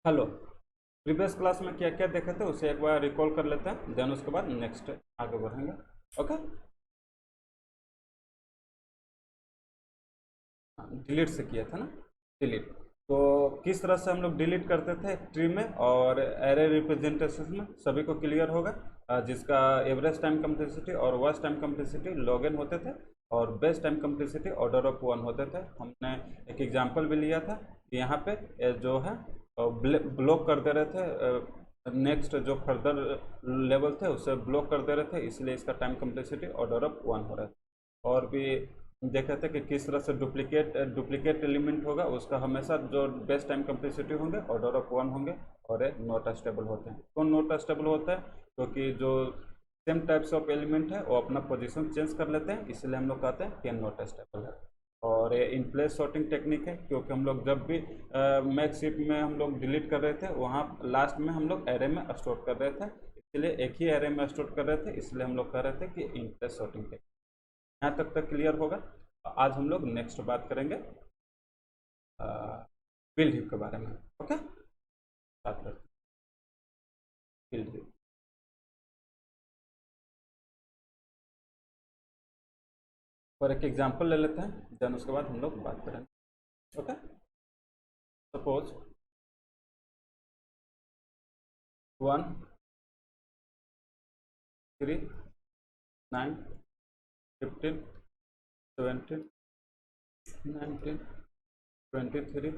Hello. Previous class में क्या क्या देखे थे उसे एक बार रिकॉल कर लेते हैं, देन उसके बाद नेक्स्ट आगे बढ़ेंगे। ओके, डिलीट से किया था ना, डिलीट। तो किस तरह से हम लोग डिलीट करते थे ट्री में और एरे रिप्रेजेंटेशन में, सभी को क्लियर होगा। जिसका एवरेज टाइम कम्प्लेक्सिटी और worst time complexity log n होते थे और best time complexity order of 1 होते थे। हमने एक एग्जांपल भी लिया था कि यहाँ पे जो है ब्लॉक कर दे रहे थे, नेक्स्ट जो फर्दर लेवल थे उसे ब्लॉक कर दे रहे थे, इसलिए इसका टाइम कम्प्लेक्सिटी ऑर्डर ऑफ 1 हो रहा था। और भी देखे थे कि किस तरह से डुप्लीकेट एलिमेंट होगा उसका हमेशा जो बेस्ट टाइम कम्प्लेक्सिटी होंगे ऑर्डर ऑफ 1 होंगे और एक नॉट स्टेबल होते हैं। कौन नॉट स्टेबल होता है? क्योंकि जो सेम टाइप्स ऑफ एलिमेंट है वो अपना पोजीशन चेंज कर लेते हैं, इसलिए हम लोग कहते हैं कि नॉट स्टेबल है। और ये इन प्लेस सॉर्टिंग टेक्निक है, क्योंकि हम लोग जब भी मैक्स हीप में हम लोग डिलीट कर रहे थे वहाँ लास्ट में हम लोग एरे में स्टोर कर रहे थे, इसलिए एक ही एरे में स्टोर कर रहे थे, इसलिए हम लोग कह रहे थे कि इन प्लेस सॉर्टिंग टेक्निक। यहाँ तक क्लियर होगा। आज हम लोग नेक्स्ट बात करेंगे बिल्ड हीप के बारे में। ओके, बात करते हैं बिल्ड हीप। और एक एग्जांपल ले लेते हैं, देन उसके बाद हम लोग बात करेंगे। ओके, सपोज 1 3 9 15 17 19 23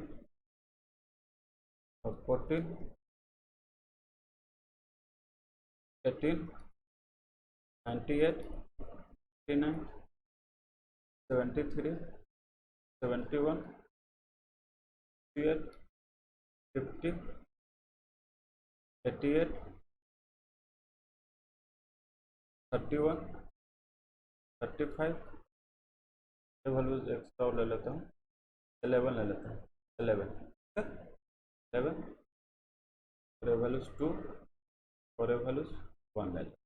और 14 18 98 89 73 71 58 50 88 31 35 वैल्यूज एक्स्ट्रा और ले लेता हूँ, 11 ले लेता हूँ, 11 11 और वैल्यूज 2 और वैल्यूज 1 ले लेते।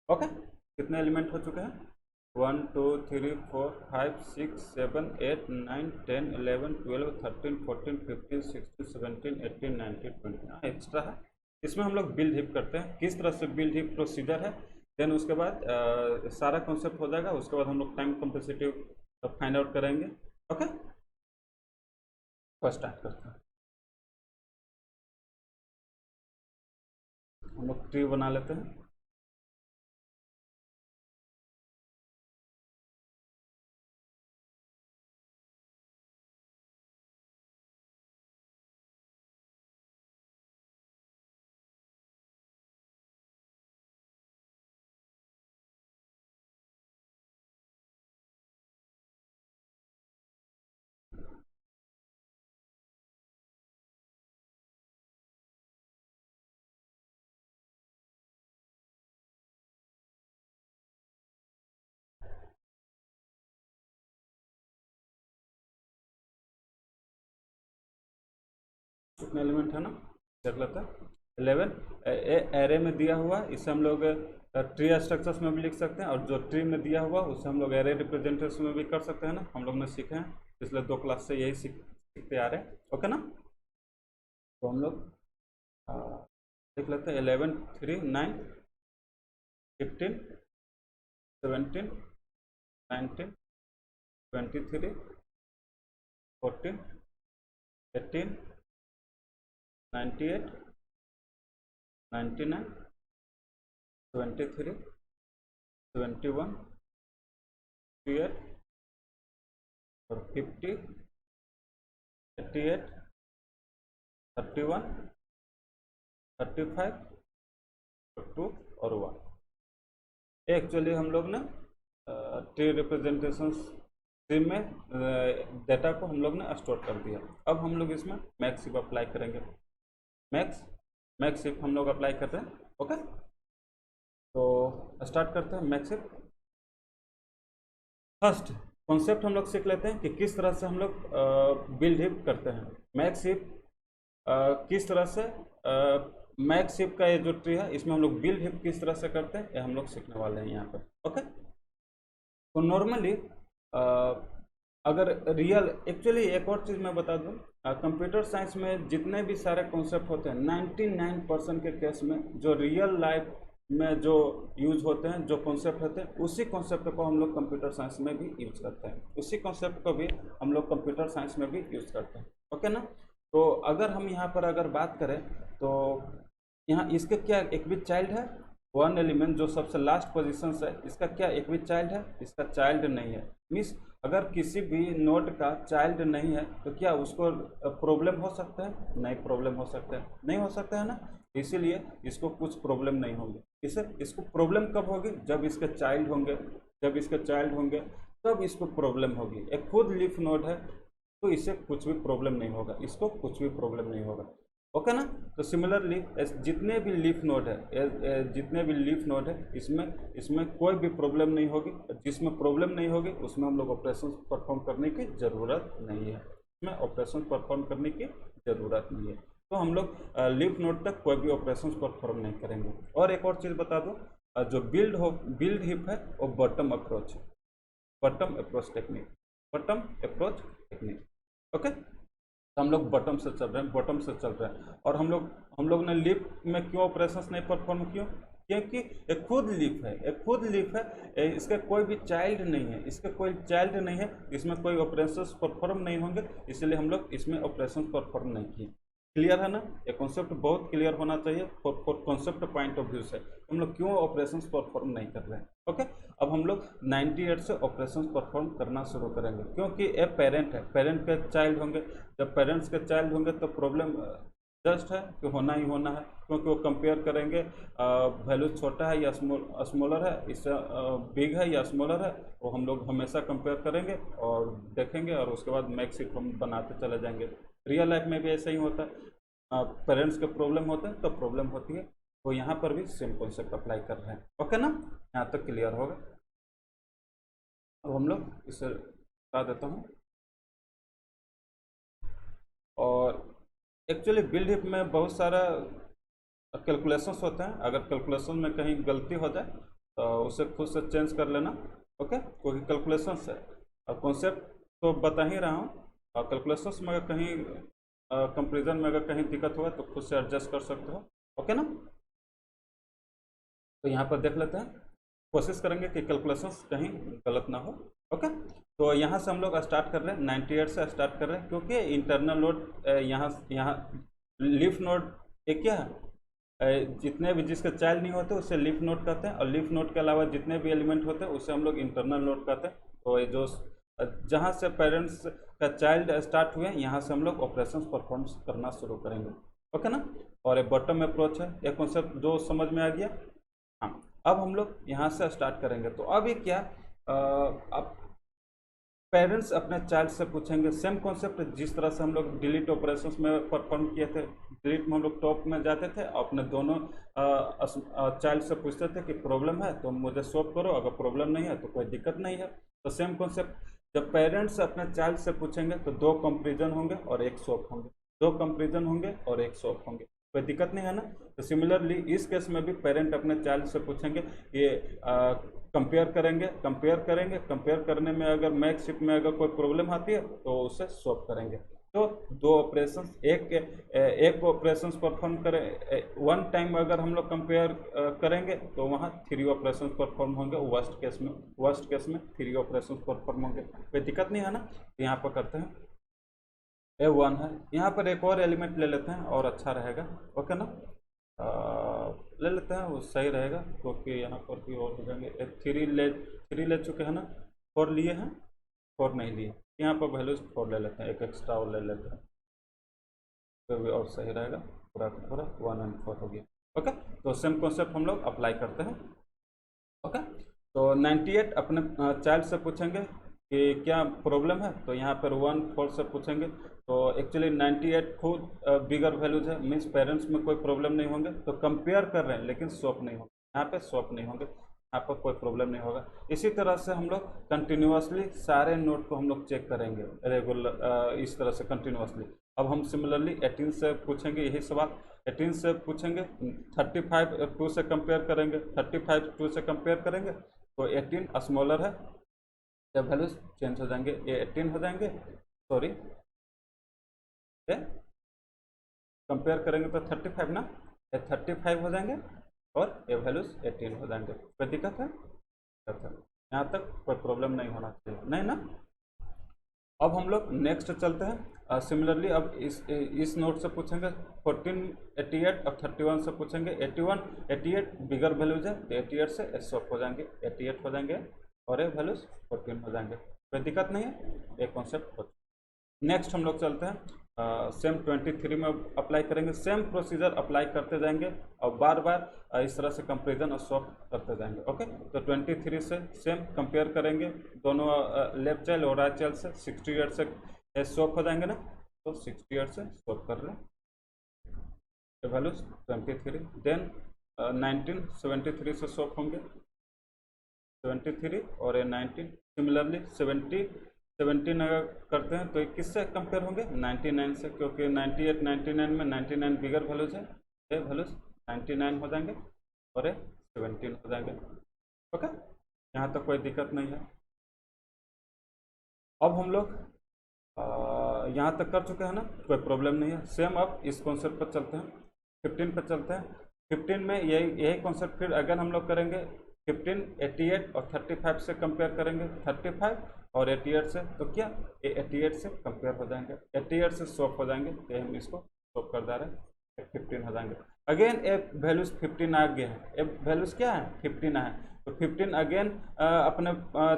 ओके, कितने एलिमेंट हो चुके हैं? 1 2 3 4 5 6 7 8 9 10 11 12 13 14 15 16 17 18 19 20 एक्स्ट्रा है। इसमें हम लोग बिल्ड हीप करते हैं। किस तरह से बिल्ड हीप प्रोसीजर है, देन उसके बाद सारा कॉन्सेप्ट हो जाएगा। उसके बाद हम लोग टाइम कम्प्लेक्सिटी फाइंड आउट करेंगे। ओके, फर्स्ट स्टार्ट करते हैं। हम लोग ट्री बना लेते हैं। कितने एलिमेंट है ना, देख लेते हैं। 11 एरे में दिया हुआ, इसे हम लोग ट्री स्ट्रक्चर्स में भी लिख सकते हैं, और जो ट्री में दिया हुआ उसे हम लोग एरे रिप्रेजेंटेशन में भी कर सकते हैं ना। हम लोग ने सीखे हैं, पिछले 2 क्लास से यही सीखते आ रहे हैं। ओके ना, तो हम लोग देख लेते हैं। 11 3 9 15 17 19 23 14 18 98 99 23 71 58 और 50 88 31 35 और 2 और 1। एक्चुअली हम लोग ने ट्री रिप्रेजेंटेशन ट्री में डेटा को हम लोग ने स्टोर कर दिया। अब हम लोग इसमें मैक्स हीप अप्लाई करेंगे। मैक्स हीप हम लोग अप्लाई कर रहे हैं। ओके, तो स्टार्ट करते हैं मैक्स हीप। फर्स्ट कॉन्सेप्ट हम लोग सीख लेते हैं कि किस तरह से हम लोग बिल्ड हीप करते हैं। मैक्स हीप किस तरह से मैक्स हीप का ये जो ट्री है इसमें हम लोग बिल्ड हीप किस तरह से करते हैं, ये हम लोग सीखने वाले हैं यहाँ पर। ओके, तो नॉर्मली अगर रियल, एक्चुअली एक और चीज़ मैं बता दूँ कंप्यूटर साइंस में जितने भी सारे कॉन्सेप्ट होते हैं 99% के केस में जो रियल लाइफ में जो यूज होते हैं, जो कॉन्सेप्ट होते हैं, उसी कॉन्सेप्ट को हम लोग कंप्यूटर साइंस में भी यूज करते हैं, उसी कॉन्सेप्ट को भी हम लोग कंप्यूटर साइंस में भी यूज करते हैं। ओके ना। तो अगर हम यहाँ पर अगर बात करें तो यहाँ इसके क्या एक भी चाइल्ड है, वन एलिमेंट जो सबसे लास्ट पोजीशन है, इसका क्या एक भी चाइल्ड है? इसका चाइल्ड नहीं है। मीन्स अगर किसी भी नोड का चाइल्ड नहीं है तो क्या उसको प्रॉब्लम हो सकता है? नहीं प्रॉब्लम हो सकता है, नहीं हो सकता है ना। इसीलिए इसको कुछ प्रॉब्लम नहीं होंगे। इसको प्रॉब्लम कब होगी? जब इसके चाइल्ड होंगे, जब इसके चाइल्ड होंगे तब इसको प्रॉब्लम होगी। एक खुद लीफ नोड है तो इससे कुछ भी प्रॉब्लम नहीं होगा, इसको कुछ भी प्रॉब्लम नहीं होगा। ओके ना। तो सिमिलरली जितने भी लीफ नोड है, जितने भी लीफ नोड है इसमें कोई भी प्रॉब्लम नहीं होगी। जिसमें प्रॉब्लम नहीं होगी उसमें हम लोग ऑपरेशन परफॉर्म करने की ज़रूरत नहीं है, इसमें ऑपरेशन परफॉर्म करने की ज़रूरत नहीं है। तो हम लोग लीफ नोड तक कोई भी ऑपरेशन परफॉर्म नहीं करेंगे। और एक और चीज़ बता दो, जो बिल्ड हिप है वो बॉटम अप्रोच है, bottom approach technique, bottom approach technique. Okay. तो हम लोग बॉटम से चल रहे हैं, बॉटम से चल रहे हैं। और हम लोग ने लीफ में क्यों ऑपरेशंस नहीं परफॉर्म किए? क्योंकि एक खुद लीफ है, एक खुद लीफ है, इसका कोई भी चाइल्ड नहीं है, इसका कोई चाइल्ड नहीं है, इसमें कोई ऑपरेशंस परफॉर्म नहीं होंगे, इसलिए हम लोग इसमें ऑपरेशंस परफॉर्म नहीं किए। क्लियर है ना। ये कॉन्सेप्ट बहुत क्लियर होना चाहिए for concept point of view से हम लोग क्यों ऑपरेशंस परफॉर्म नहीं कर रहे हैं। ओके। अब हम लोग 98 से ऑपरेशंस परफॉर्म करना शुरू करेंगे, क्योंकि ये पेरेंट है, पेरेंट के चाइल्ड होंगे। जब पेरेंट्स के चाइल्ड होंगे तो प्रॉब्लम जस्ट है कि होना ही होना है, क्योंकि वो कंपेयर करेंगे वैल्यू छोटा है या स्मॉलर है, इससे बिग है या स्मॉलर है, वो हम लोग हमेशा कंपेयर करेंगे और देखेंगे, और उसके बाद मैक्स इफ हम बनाते चले जाएंगे। रियल लाइफ में भी ऐसा ही होता है, पेरेंट्स के प्रॉब्लम होते हैं तो प्रॉब्लम होती है, तो यहाँ पर भी सेम कॉन्सेप्ट अप्लाई कर रहे हैं। ओके ना। यहाँ तक क्लियर होगा। अब हम लोग इसे बता देता हूँ। और एक्चुअली बिल्ड हिप में बहुत सारा कैलकुलेशंस होते हैं, अगर कैलकुलेशन में कहीं गलती हो जाए तो उसे खुद से चेंज कर लेना। ओके। क्योंकि कैलकुलेशंस है और कॉन्सेप्ट तो बता ही रहा हूँ, और कैलकुलेशंस में अगर कहीं कंपेरिजन में अगर कहीं दिक्कत हुआ तो खुद से एडजस्ट कर सकते हो। ओके ना। तो यहाँ पर देख लेते हैं, कोशिश करेंगे कि कैलकुलेशंस कहीं गलत ना हो। ओके। तो यहाँ से हम लोग स्टार्ट कर रहे हैं, 98 से स्टार्ट कर रहे हैं, क्योंकि इंटरनल नोड यहाँ लीफ नोड एक क्या है, जितने भी जिसके चाइल्ड नहीं होते उसे लीफ नोड कहते हैं, और लीफ नोड के अलावा जितने भी एलिमेंट होते हैं उसे हम लोग इंटरनल नोड कहते हैं। तो ये जो जहाँ से पेरेंट्स का चाइल्ड स्टार्ट हुए यहाँ से हम लोग ऑपरेशंस परफॉर्म करना शुरू करेंगे। ओके ना। और ये बॉटम अप्रोच है, ये कॉन्सेप्ट जो समझ में आ गया। हाँ। अब हम लोग यहाँ से स्टार्ट करेंगे। तो अब ये क्या, अब पेरेंट्स अपने चाइल्ड से पूछेंगे, सेम कॉन्सेप्ट जिस तरह से हम लोग डिलीट ऑपरेशंस में परफॉर्म किए थे। डिलीट में हम लोग टॉप में जाते थे, अपने दोनों चाइल्ड से पूछते थे कि प्रॉब्लम है तो मुझे सॉल्व करो, अगर प्रॉब्लम नहीं है तो कोई दिक्कत नहीं है। तो सेम कॉन्सेप्ट जब पेरेंट्स अपने चाइल्ड से पूछेंगे तो दो कंपेरिजन होंगे और एक सॉल्व होंगे, दो कंपेरिजन होंगे और एक सॉल्व होंगे, कोई दिक्कत नहीं है ना। तो सिमिलरली इस केस में भी पेरेंट अपने चाइल्ड से पूछेंगे, ये कंपेयर करेंगे, कंपेयर करने में अगर मैक्स शिफ्ट में अगर कोई प्रॉब्लम आती है तो उसे सॉल्व करेंगे। तो दो ऑपरेशन एक ऑपरेशन परफॉर्म करें, वन टाइम अगर हम लोग कंपेयर करेंगे तो वहाँ 3 ऑपरेशन परफॉर्म होंगे। वर्स्ट केस में 3 ऑपरेशन परफॉर्म होंगे, कोई दिक्कत नहीं है ना। तो यहाँ पर करते हैं, A1 है, यहाँ पर एक और एलिमेंट ले लेते हैं और अच्छा रहेगा। ओके ना। ले लेते हैं, वो सही रहेगा, क्योंकि यहाँ पर भी और हो जाएंगे। 3 ले चुके हैं ना, 4 लिए हैं, 4 नहीं लिए, यहाँ पर वैल्यूज 4 ले लेते हैं, एक एक्स्ट्रा और ले लेते हैं, तो भी और सही रहेगा। पूरा का पूरा 1 और 4 हो गया। ओके। तो सेम कॉन्सेप्ट हम लोग अप्लाई करते हैं। ओके। तो 98 अपने चाइल्ड से पूछेंगे कि क्या प्रॉब्लम है, तो यहाँ पर 1 4 से पूछेंगे। तो एक्चुअली 98 खुद बिगर वैल्यूज है, मीन्स पेरेंट्स में कोई प्रॉब्लम नहीं होंगे, तो कंपेयर कर रहे हैं लेकिन स्वैप नहीं होंगे, यहाँ पे स्वैप नहीं होंगे, यहाँ पर कोई प्रॉब्लम नहीं होगा। इसी तरह से हम लोग कंटिन्यूसली सारे नोट को हम लोग चेक करेंगे रेगुलर, इस तरह से कंटिन्यूसली। अब हम सिमिलरली 18 से पूछेंगे यही सवाल, 18 से पूछेंगे, 35 2 से कंपेयर करेंगे, 35 2 से कंपेयर करेंगे, तो 18 स्मॉलर है, जब वैल्यूज चेंज हो जाएंगे ये 18 हो जाएंगे, सॉरी कंपेयर करेंगे तो 35 ना, ये 35 हो जाएंगे और ये वैल्यूज 18 हो जाएंगे। कोई दिक्कत है? यहाँ तक कोई प्रॉब्लम नहीं होना चाहिए, नहीं ना। अब हम लोग नेक्स्ट चलते हैं। सिमिलरली अब इस नोट से पूछेंगे 14, 88 और 31 से पूछेंगे। 81, 88 बिगर वैल्यूज है तो 88 से स्वैप हो जाएंगे, 88 हो जाएंगे और ये वैल्यूज 14 हो जाएंगे। कोई दिक्कत नहीं है, एक कॉन्सेप्ट हो। नेक्स्ट हम लोग चलते हैं सेम 23 में अप्लाई करेंगे। सेम प्रोसीजर अप्लाई करते जाएंगे और बार बार इस तरह से कंपेरिजन और स्वैप करते जाएंगे। ओके, तो 23 से सेम कंपेयर करेंगे दोनों लेफ्ट चाइल्ड और राइट चाइल्ड से। 68 से स्वैप हो जाएंगे ना, तो 68 से स्वैप कर लें वैल्यूज 23। देन 1973 से स्वैप होंगे 73 और ये 19। सिमिलरली 17 अगर करते हैं तो ये किससे कंपेयर होंगे? 99 से, क्योंकि 98, 99 में 99 बिगर वैल्यूज है, ये वैल्यूज 99 हो जाएंगे और ये 17 हो जाएंगे। ओके, यहाँ तक कोई दिक्कत नहीं है। अब हम लोग यहाँ तक कर चुके हैं ना, कोई प्रॉब्लम नहीं है। सेम अब इस कॉन्सेप्ट पर चलते हैं, 15 पर चलते हैं। 15 में यही कॉन्सेप्ट फिर अगर हम लोग करेंगे। 15, 88 और 35 से कंपेयर करेंगे, 35 और 88 से, तो क्या ये 88 से कंपेयर हो जाएंगे, 88 से स्वैप हो जाएंगे, तो हम इसको स्वैप कर दे रहे हैं, 15 हो जाएंगे। अगेन ए वैल्यूज 15 आ गए हैं, ए वैल्यूज क्या है? 15 है, तो 15 अगेन अपने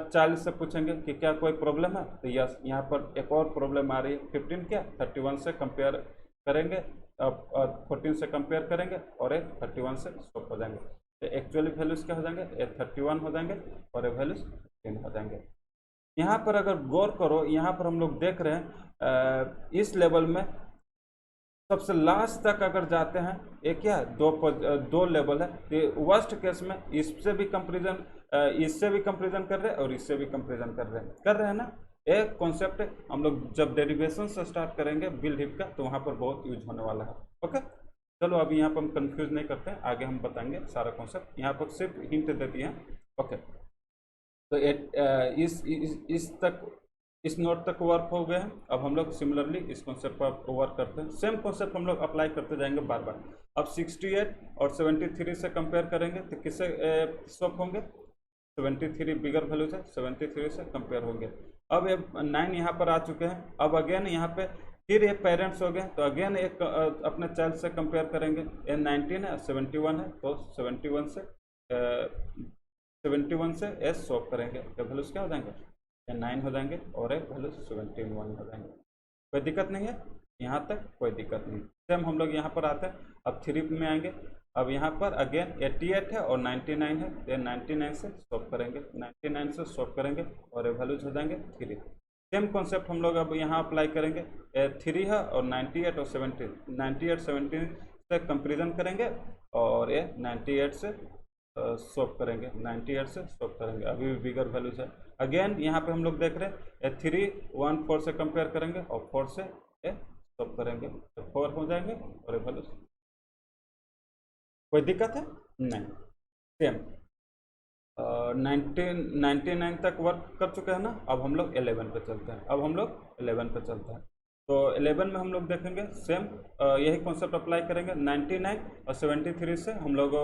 40 से पूछेंगे कि क्या कोई प्रॉब्लम है, तो यस, यहाँ पर एक और प्रॉब्लम आ रही है। 15 क्या 31 से कंपेयर करेंगे, 14 से कंपेयर करेंगे और ये 31 से स्वैप हो जाएंगे, तो एक्चुअली वैल्यूज क्या हो जाएंगे? ये 31 हो जाएंगे और ये वैल्यूज 15 हो जाएंगे। यहाँ पर अगर गौर करो, यहाँ पर हम लोग देख रहे हैं इस लेवल में सबसे लास्ट तक अगर जाते हैं, एक क्या है, दो लेवल है, तो वर्स्ट केस में इससे भी कंपेरिजन कर रहे हैं और इससे भी कंपेरिजन कर रहे हैं ना। एक कॉन्सेप्ट हम लोग जब डेरिवेशन से स्टार्ट करेंगे बिल्ड हिप का, तो वहाँ पर बहुत यूज होने वाला है। ओके, चलो अभी यहाँ पर हम कंफ्यूज नहीं करते हैं, आगे हम बताएंगे सारा कॉन्सेप्ट। यहाँ पर सिर्फ हिंट दे दिए हैं। ओके, तो इस नोट तक वर्क हो गए हैं। अब हम लोग सिमिलरली इस कॉन्सेप्ट पर वर्क करते हैं। सेम कॉन्सेप्ट हम लोग अप्लाई करते जाएंगे बार बार। अब 68 और 73 से कंपेयर करेंगे तो किससे स्वैप होंगे? 73 बिगर वैल्यूज है, 73 से कंपेयर होंगे। अब ये 9 यहाँ पर आ चुके हैं। अब अगेन यहाँ पे फिर ये पेरेंट्स हो गए, तो अगेन एक अपने चाइल्ड से कंपेयर करेंगे। ये 19 है, 71 है, तो 71 से एस स्वैप करेंगे, तो वैल्यूज क्या हो जाएंगे? ये 9 हो जाएंगे और ये वैल्यूज 71 हो जाएंगे। कोई दिक्कत नहीं है, यहाँ तक कोई दिक्कत नहीं। सेम हम लोग यहाँ पर आते हैं, अब 3 में आएंगे। अब यहाँ पर अगेन 88 है और 99 है, तो 99 से स्वैप करेंगे, 99 से स्वैप करेंगे और ये वैल्यूज हो जाएंगे 3। सेम कॉन्सेप्ट हम लोग अब यहाँ अप्लाई करेंगे। 3 है और 98 और 17, 98, 17 से कंपेरिजन करेंगे और ये 98 से स्वैप करेंगे, 98 से स्वैप करेंगे, अभी भी बिगर वैल्यूज है। अगेन यहाँ पे हम लोग देख रहे हैं 3, 1, 4 से कंपेयर करेंगे और 4 से स्वैप करेंगे, तो 4 हो जाएंगे और ये वैल्यूज। कोई दिक्कत है? नहीं। सेम 99 तक वर्क कर चुके हैं ना। अब हम लोग 11 पे चलते हैं। तो 11 में हम लोग देखेंगे सेम यही कॉन्सेप्ट अप्लाई करेंगे। 99 और 73 से हम लोग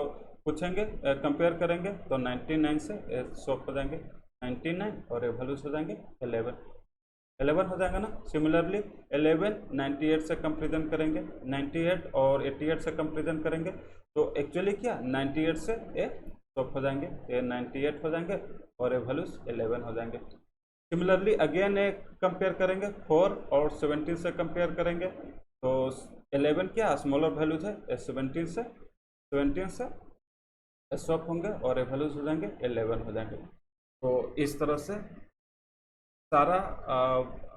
पूछेंगे, कंपेयर करेंगे, तो 99 से स्वैप हो जाएंगे, 99 और ये वैल्यूज हो जाएंगे 11 हो जाएगा ना। सिमिलरली 11 98 से कंपेरिजन करेंगे, 98 और 88 से कंपेरिजन करेंगे, तो एक्चुअली क्या 98 से ये स्वैप हो जाएंगे, ये 98 हो जाएंगे और ये वैल्यूज 11 हो जाएंगे। सिमिलरली अगेन एक कंपेयर करेंगे, 4 और 17 से कंपेयर करेंगे, तो 11 क्या स्मॉलर वैल्यूज है, 17 से स्वैप होंगे और ये वैल्यूज हो जाएंगे 11 हो जाएंगे। तो इस तरह से सारा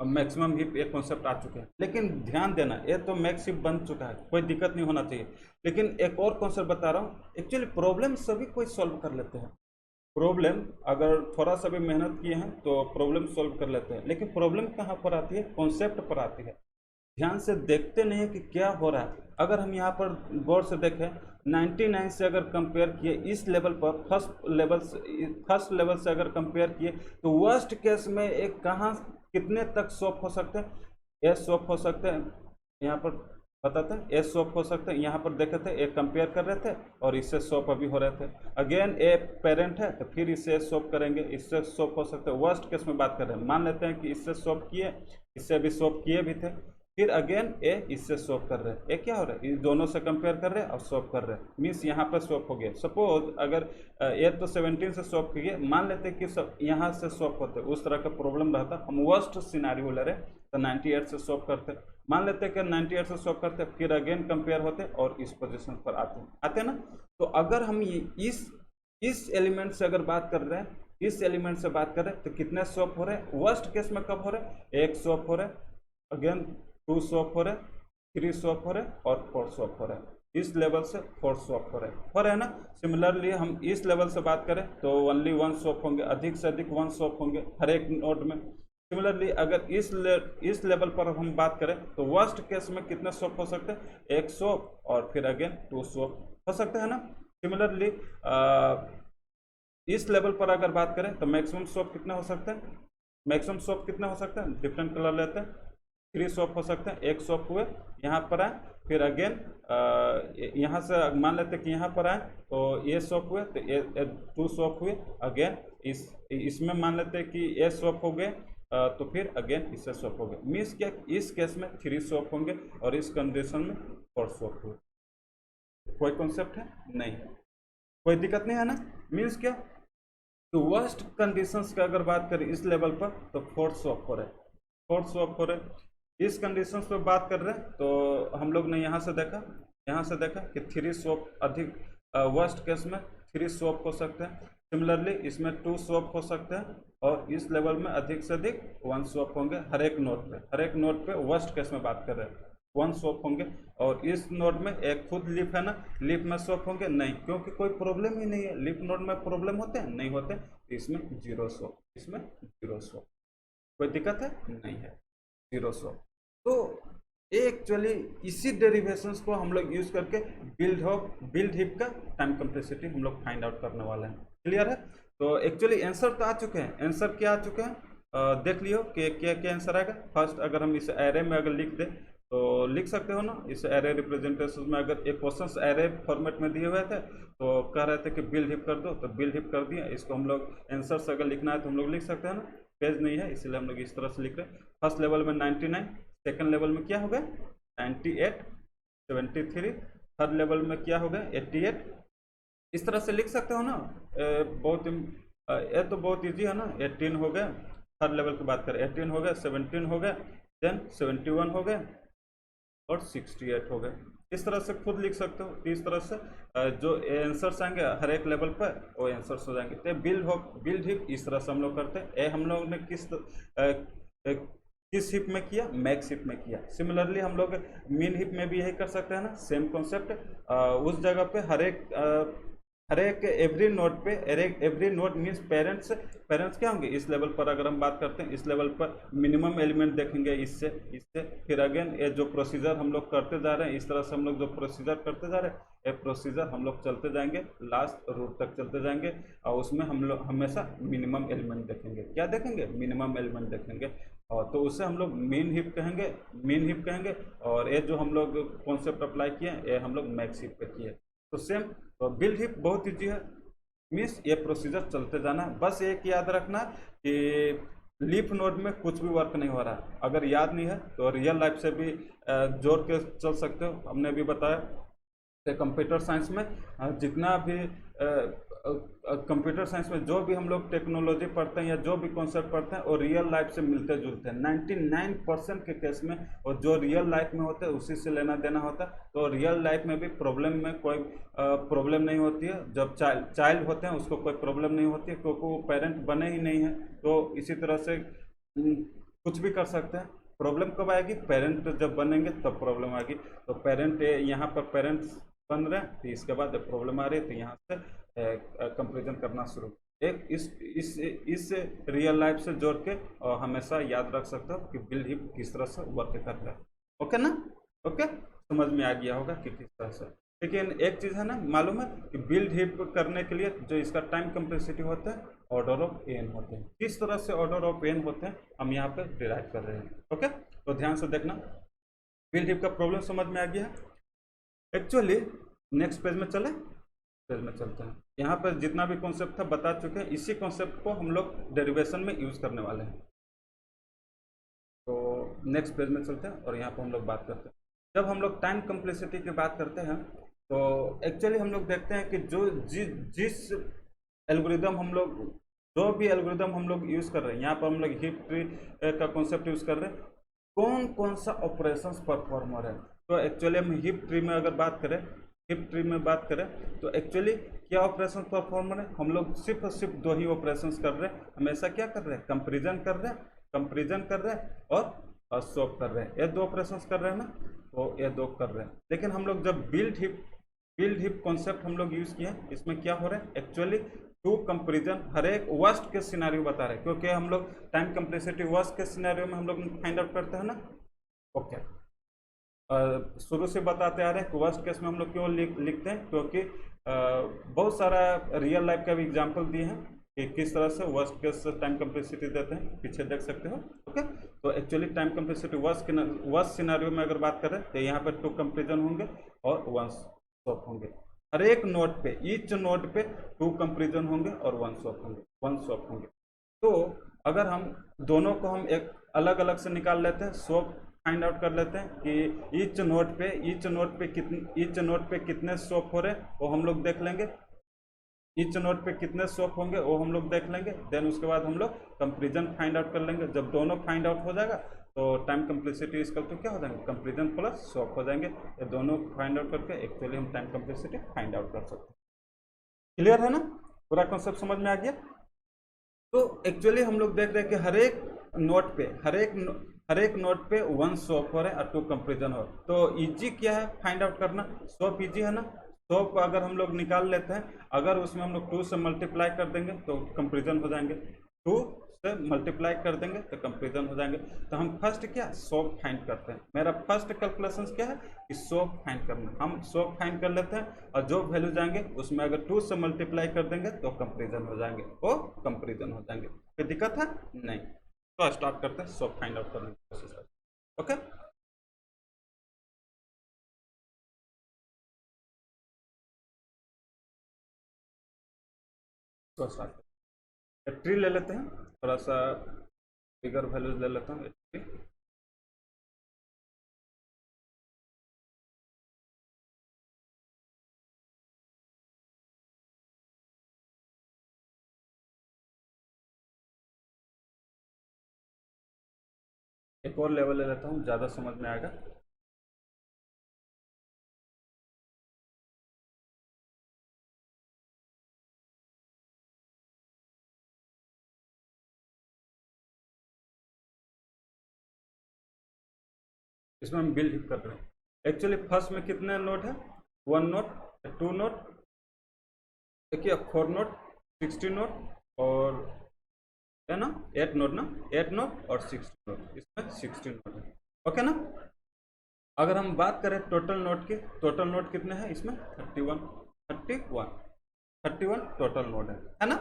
मैक्सिमम हिप एक कॉन्सेप्ट आ चुके हैं। लेकिन ध्यान देना, ये तो मैक्स हिप बन चुका है, कोई दिक्कत नहीं होना चाहिए। लेकिन एक और कॉन्सेप्ट बता रहा हूँ, एक्चुअली प्रॉब्लम सभी कोई सॉल्व कर लेते हैं। प्रॉब्लम अगर थोड़ा सा भी मेहनत किए हैं तो प्रॉब्लम सॉल्व कर लेते हैं, लेकिन प्रॉब्लम कहाँ पर आती है? कॉन्सेप्ट पर आती है। ध्यान से देखते नहीं है कि क्या हो रहा है। अगर हम यहाँ पर गौर से देखें, 99 से अगर कंपेयर किए इस लेवल पर, फर्स्ट लेवल से अगर कंपेयर किए, तो वर्स्ट केस में एक कहाँ कितने तक स्वैप हो सकते हैं? ये स्वैप हो सकते हैं यहाँ पर बताते हैं ए स्वैप हो सकते हैं, यहाँ पर देखे थे एक कंपेयर कर रहे थे और इससे स्वैप अभी हो रहे थे। अगेन ए पेरेंट है तो फिर इससे स्वैप करेंगे, इससे स्वैप हो सकते हैं। वर्स्ट केस में बात कर रहे हैं, मान लेते हैं कि इससे स्वैप किए, इससे भी स्वैप किए भी थे, फिर अगेन ए इससे स्वैप कर रहे हैं। ए क्या हो रहा है, इन दोनों से कंपेयर कर रहे हैं और स्वैप कर रहे हैं, मीन्स यहाँ पर स्वैप हो गया। सपोज अगर ए तो 17 से स्वैप किए, मान लेते हैं कि सब यहाँ से स्वैप होते, उस तरह का प्रॉब्लम रहता, हम वर्स्ट सिनारियो ले रहे तो 98 से स्वैप करते। मान लेते हैं कि 98 से स्वैप करते, फिर अगेन कंपेयर होते और इस पोजीशन पर आते ना। तो अगर हम इस एलिमेंट से अगर बात कर रहे हैं, इस एलिमेंट से बात कर रहे हैं तो कितने स्वैप हो रहे हैं, वर्स्ट केस में कब हो रहे हैं, एक स्वैप हो रहे हैं, अगेन 2 स्वैप हो रहे, 3 स्वैप हो रहे और 4 स्वैप हो रहे। इस लेवल से 4 स्वैप हो रहे हैं ना। सिमिलरली हम इस लेवल से बात करें तो ओनली 1 स्वैप होंगे, अधिक से अधिक 1 स्वैप होंगे हर एक नोड में। सिमिलरली अगर इस लेवल पर हम बात करें तो वर्स्ट केस में कितने स्वैप हो सकते हैं, एक स्वैप और फिर अगेन 2 स्वैप हो सकते हैं ना। सिमिलरली इस लेवल पर अगर बात करें तो मैक्सिमम स्वैप कितने हो सकते हैं, मैक्सिमम स्वैप कितने हो सकते हैं, डिफरेंट कलर लेते हैं, 3 स्वैप हो सकते हैं। एक स्वैप हुए यहाँ पर आए, फिर अगेन यहाँ से मान लेते हैं कि यहाँ पर आए तो ये स्वैप हुए तो 2 स्वैप हुए, अगेन इसमें मान लेते हैं कि ये स्वैप हो गए तो फिर अगेन इससे स्वैप हो गए। मीन्स क्या, इस केस में 3 स्वैप होंगे और इस कंडीशन में 4 स्वैप हुए। कोई कॉन्सेप्ट है नहीं, कोई दिक्कत नहीं है ना। मीन्स क्या, तो वर्स्ट कंडीशंस का अगर बात करें इस लेवल पर तो 4 स्वैप हो रहे, 4 स्वैप हो रहे। इस कंडीशंस पर बात कर रहे हैं तो हम लोग ने यहाँ से देखा कि 3 स्वैप अधिक, वर्स्ट केस में 3 स्वैप हो सकते हैं। सिमिलरली इसमें 2 स्वैप हो सकते हैं और इस लेवल में अधिक से अधिक 1 स्वैप होंगे हर एक नोड पे वर्स्ट केस में बात कर रहे हैं 1 स्वैप होंगे। और इस नोड में एक खुद लीफ है ना, लीफ में स्वैप होंगे नहीं, क्योंकि कोई प्रॉब्लम ही नहीं है। लीफ नोड में प्रॉब्लम होते हैं, नहीं होते, इसमें 0 स्वैप, इसमें 0 स्वैप, कोई दिक्कत है नहीं है, 0 स्वैप। तो एक्चुअली इसी डेरिवेशंस को हम लोग यूज करके बिल्ड हीप का टाइम कम्प्लेक्सिटी हम लोग फाइंड आउट करने वाले हैं। क्लियर है। तो एक्चुअली आंसर तो आ चुके हैं, आंसर क्या आ चुके हैं, देख लियो कि क्या आंसर आएगा। फर्स्ट अगर हम इस एरे में अगर लिख दें तो लिख सकते हो ना, इस एरे रिप्रेजेंटेशन में अगर एक क्वेश्चन एरे फॉर्मेट में दिए हुए थे तो कह रहे थे कि बिल्ड हीप कर दो, तो बिल्ड हीप कर दिया। इसको हम लोग आंसर से अगर लिखना है तो हम लोग लिख सकते हैं ना, पेज नहीं है इसलिए हम लोग इस तरह से लिख रहे हैं। फर्स्ट लेवल में 99, सेकेंड लेवल में क्या हो गया 98, 73, थर्ड लेवल में क्या हो गया 88। इस तरह से लिख सकते हो ना, ये तो बहुत इजी है ना। 18 हो गया, थर्ड लेवल की बात करें 18 हो गया, 17 हो गया, देन 71 हो गया और 68 हो गए। इस तरह से खुद लिख सकते हो। इस तरह से जो आंसर्स आएंगे हर एक लेवल पर वो आंसर्स हो जाएंगे। तो बिल्ड हिप इस तरह से हम लोग करते हैं। हम लोग ने किस हिप में किया, मैक्स हिप में किया। सिमिलरली हम लोग मीन हिप में भी यही कर सकते हैं ना, सेम कॉन्सेप्ट। उस जगह पे हर एक एवरी नोड मीन्स पेरेंट्स क्या होंगे इस लेवल पर। अगर हम बात करते हैं इस लेवल पर मिनिमम एलिमेंट देखेंगे इससे फिर अगेन ये जो प्रोसीजर हम लोग करते जा रहे हैं, इस तरह से हम लोग जो प्रोसीजर करते जा रहे हैं, ये प्रोसीजर हम लोग चलते जाएंगे, लास्ट रूट तक चलते जाएंगे और उसमें हम लोग हमेशा मिनिमम एलिमेंट देखेंगे। क्या देखेंगे, मिनिमम एलिमेंट देखेंगे। और तो उसे हम लोग मीन हिप कहेंगे और ये जो हम लोग कॉन्सेप्ट अप्लाई किए ये हम लोग मैक्स हिप पे किए। तो सेम, तो बिल्ड हिप बहुत ईजी है, मीन्स ये प्रोसीजर चलते जाना। बस एक याद रखना कि लीफ नोड में कुछ भी वर्क नहीं हो रहा। अगर याद नहीं है तो रियल लाइफ से भी जोड़ के चल सकते हो। हमने भी बताया कि कंप्यूटर साइंस में जितना भी कंप्यूटर साइंस में जो भी हम लोग टेक्नोलॉजी पढ़ते हैं या जो भी कॉन्सेप्ट पढ़ते हैं वो रियल लाइफ से मिलते जुलते हैं 99% के केस में। और जो रियल लाइफ में होते हैं उसी से लेना देना होता है। तो रियल लाइफ में भी प्रॉब्लम में कोई प्रॉब्लम नहीं होती है। जब चाइल्ड होते हैं उसको कोई प्रॉब्लम नहीं होती है क्योंकि वो पेरेंट बने ही नहीं है। तो इसी तरह से कुछ भी कर सकते हैं। प्रॉब्लम कब आएगी, पेरेंट जब बनेंगे तब प्रॉब्लम आएगी। तो पेरेंट यहाँ पर पेरेंट्स बन रहे हैं, तो इसके बाद प्रॉब्लम आ रही है, तो यहाँ से कंपेरिजन करना शुरू। एक इस रियल लाइफ से जोड़ के और हमेशा याद रख सकते हो कि बिल्ड हिप किस तरह से वर्क कर रहा है। ओके ना, ओके, समझ में आ गया होगा कि किस तरह से। लेकिन एक चीज़ है ना, मालूम है कि बिल्ड हिप करने के लिए जो इसका टाइम कम्प्लेक्सिटी होता है ऑर्डर ऑफ एन होते हैं। किस तरह से ऑर्डर ऑफ एन होते हैं हम यहाँ पे डिराइव कर रहे हैं। ओके, तो ध्यान से देखना। बिल्ड हीप का प्रॉब्लम समझ में आ गया। एक्चुअली नेक्स्ट पेज में चले, पेज में चलते हैं। यहाँ पर जितना भी कॉन्सेप्ट था बता चुके हैं, इसी कॉन्सेप्ट को हम लोग डेरिवेशन में यूज करने वाले हैं। तो नेक्स्ट पेज में चलते हैं और यहाँ पर हम लोग बात करते हैं। जब हम लोग टाइम कम्प्लेक्सिटी की बात करते हैं तो एक्चुअली हम लोग देखते हैं कि जो जिस एल्गोरिदम हम लोग, जो भी एल्गोरिदम हम लोग यूज़ कर रहे हैं, यहाँ पर हम लोग हीप ट्री का कॉन्सेप्ट यूज़ कर रहे हैं, कौन कौन सा ऑपरेशंस परफॉर्म हो रहा है। तो एक्चुअली हम हीप ट्री में अगर बात करें, हीप ट्री में बात करें तो एक्चुअली क्या ऑपरेशन परफॉर्म हो रहे हैं, हम लोग सिर्फ और सिर्फ दो ही ऑपरेशंस कर रहे हैं। हमेशा क्या कर रहे हैं, कंपेरिजन कर रहे हैं, कंपेरिजन कर रहे हैं और स्वैप कर रहे हैं। ये दो ऑपरेशंस कर रहे हैं ना, तो ये दो कर रहे हैं। लेकिन हम लोग जब बिल्ड हीप कॉन्सेप्ट हम लोग यूज़ किए, इसमें क्या हो रहा है, एक्चुअली टू कंपेरिजन हर एक वर्स्ट के सिनेरियो बता रहे हैं, क्योंकि हम लोग टाइम कम्प्लेक्सिटी वर्स्ट के सिनेरियो में हम लोग फाइंड आउट करते हैं ना। ओके, शुरू से बताते आ रहे हैं कि वर्स्ट केस में हम लोग क्यों लिखते हैं, क्योंकि बहुत सारा रियल लाइफ का भी एग्जांपल दिए हैं कि किस तरह से वर्स्ट केस टाइम कम्प्लेक्सिटी देते हैं, पीछे देख सकते हो। ओके, तो actually time complexity worst scenario में अगर बात करें तो यहाँ पर टू कंपेरिजन होंगे और वन स्वैप होंगे। हर एक नोड पे, ईच नोड पे टू कंपेरिजन होंगे और वन स्वैप होंगे। तो अगर हम दोनों को हम एक अलग अलग से निकाल लेते हैं, स्वैप फाइंड आउट कर लेते हैं कि ईच नोड पे कितने स्वैप हो रहे हैं वो हम लोग देख लेंगे, ईच नोड पे कितने स्वैप होंगे वो हम लोग देख लेंगे। देन उसके बाद हम लोग कंपेरिजन फाइंड आउट कर लेंगे। जब दोनों फाइंड आउट हो जाएगा तो टाइम कम्प्लेक्सिटी इसका तो क्या हो जाएंगे, कंपेरिजन प्लस स्वैप हो जाएंगे। ये दोनों फाइंड आउट करके एक्चुअली हम टाइम कम्प्लेक्सिटी फाइंड आउट कर सकते हैं। क्लियर है ना, पूरा कॉन्सेप्ट समझ में आ गया। तो एक्चुअली हम लोग देख रहे हैं कि हर एक नोड पे वन स्वैप हो रहा है और टू कंपेरिजन हो। तो इजी क्या है फाइंड आउट करना, स्वैप इजी है ना। स्वैप अगर हम लोग निकाल लेते हैं, अगर उसमें हम लोग 2 से मल्टीप्लाई कर देंगे तो कंपेरिजन हो जाएंगे, 2 से मल्टीप्लाई कर देंगे तो कंपेरिजन हो जाएंगे। तो हम फर्स्ट क्या स्वैप फाइंड करते हैं। मेरा फर्स्ट कैलकुलेशन क्या है कि स्वैप फाइंड करना। हम स्वैप फाइंड कर लेते हैं और जो वैल्यू जाएंगे उसमें अगर 2 से मल्टीप्लाई कर देंगे तो कंपेरिजन हो जाएंगे, वो कंपेरिजन हो जाएंगे। कोई दिक्कत है नहीं। तो स्टार्ट करते हैं स्वैप फाइंड आउट करने की कोशिश करते हैं। ओके, तो स्टार्ट ट्री ले लेते हैं, थोड़ा सा बिगर वैल्यूज ले लेता हूँ। एक और लेवल ले लेता हूँ, ज़्यादा समझ में आएगा। इसमें हम बिल्ड हिप कर रहे हैं। एक्चुअली फर्स्ट में कितने नोट है, 1 नोट, 2 नोट, देखिए 4 नोट, 16 नोट और है ना 8 नोट ना, 8 नोट और 16 नोट, इसमें 16 नोट है। ओके ना। अगर हम बात करें टोटल नोट की, टोटल नोट कितने हैं इसमें, 31 टोटल नोट है ना।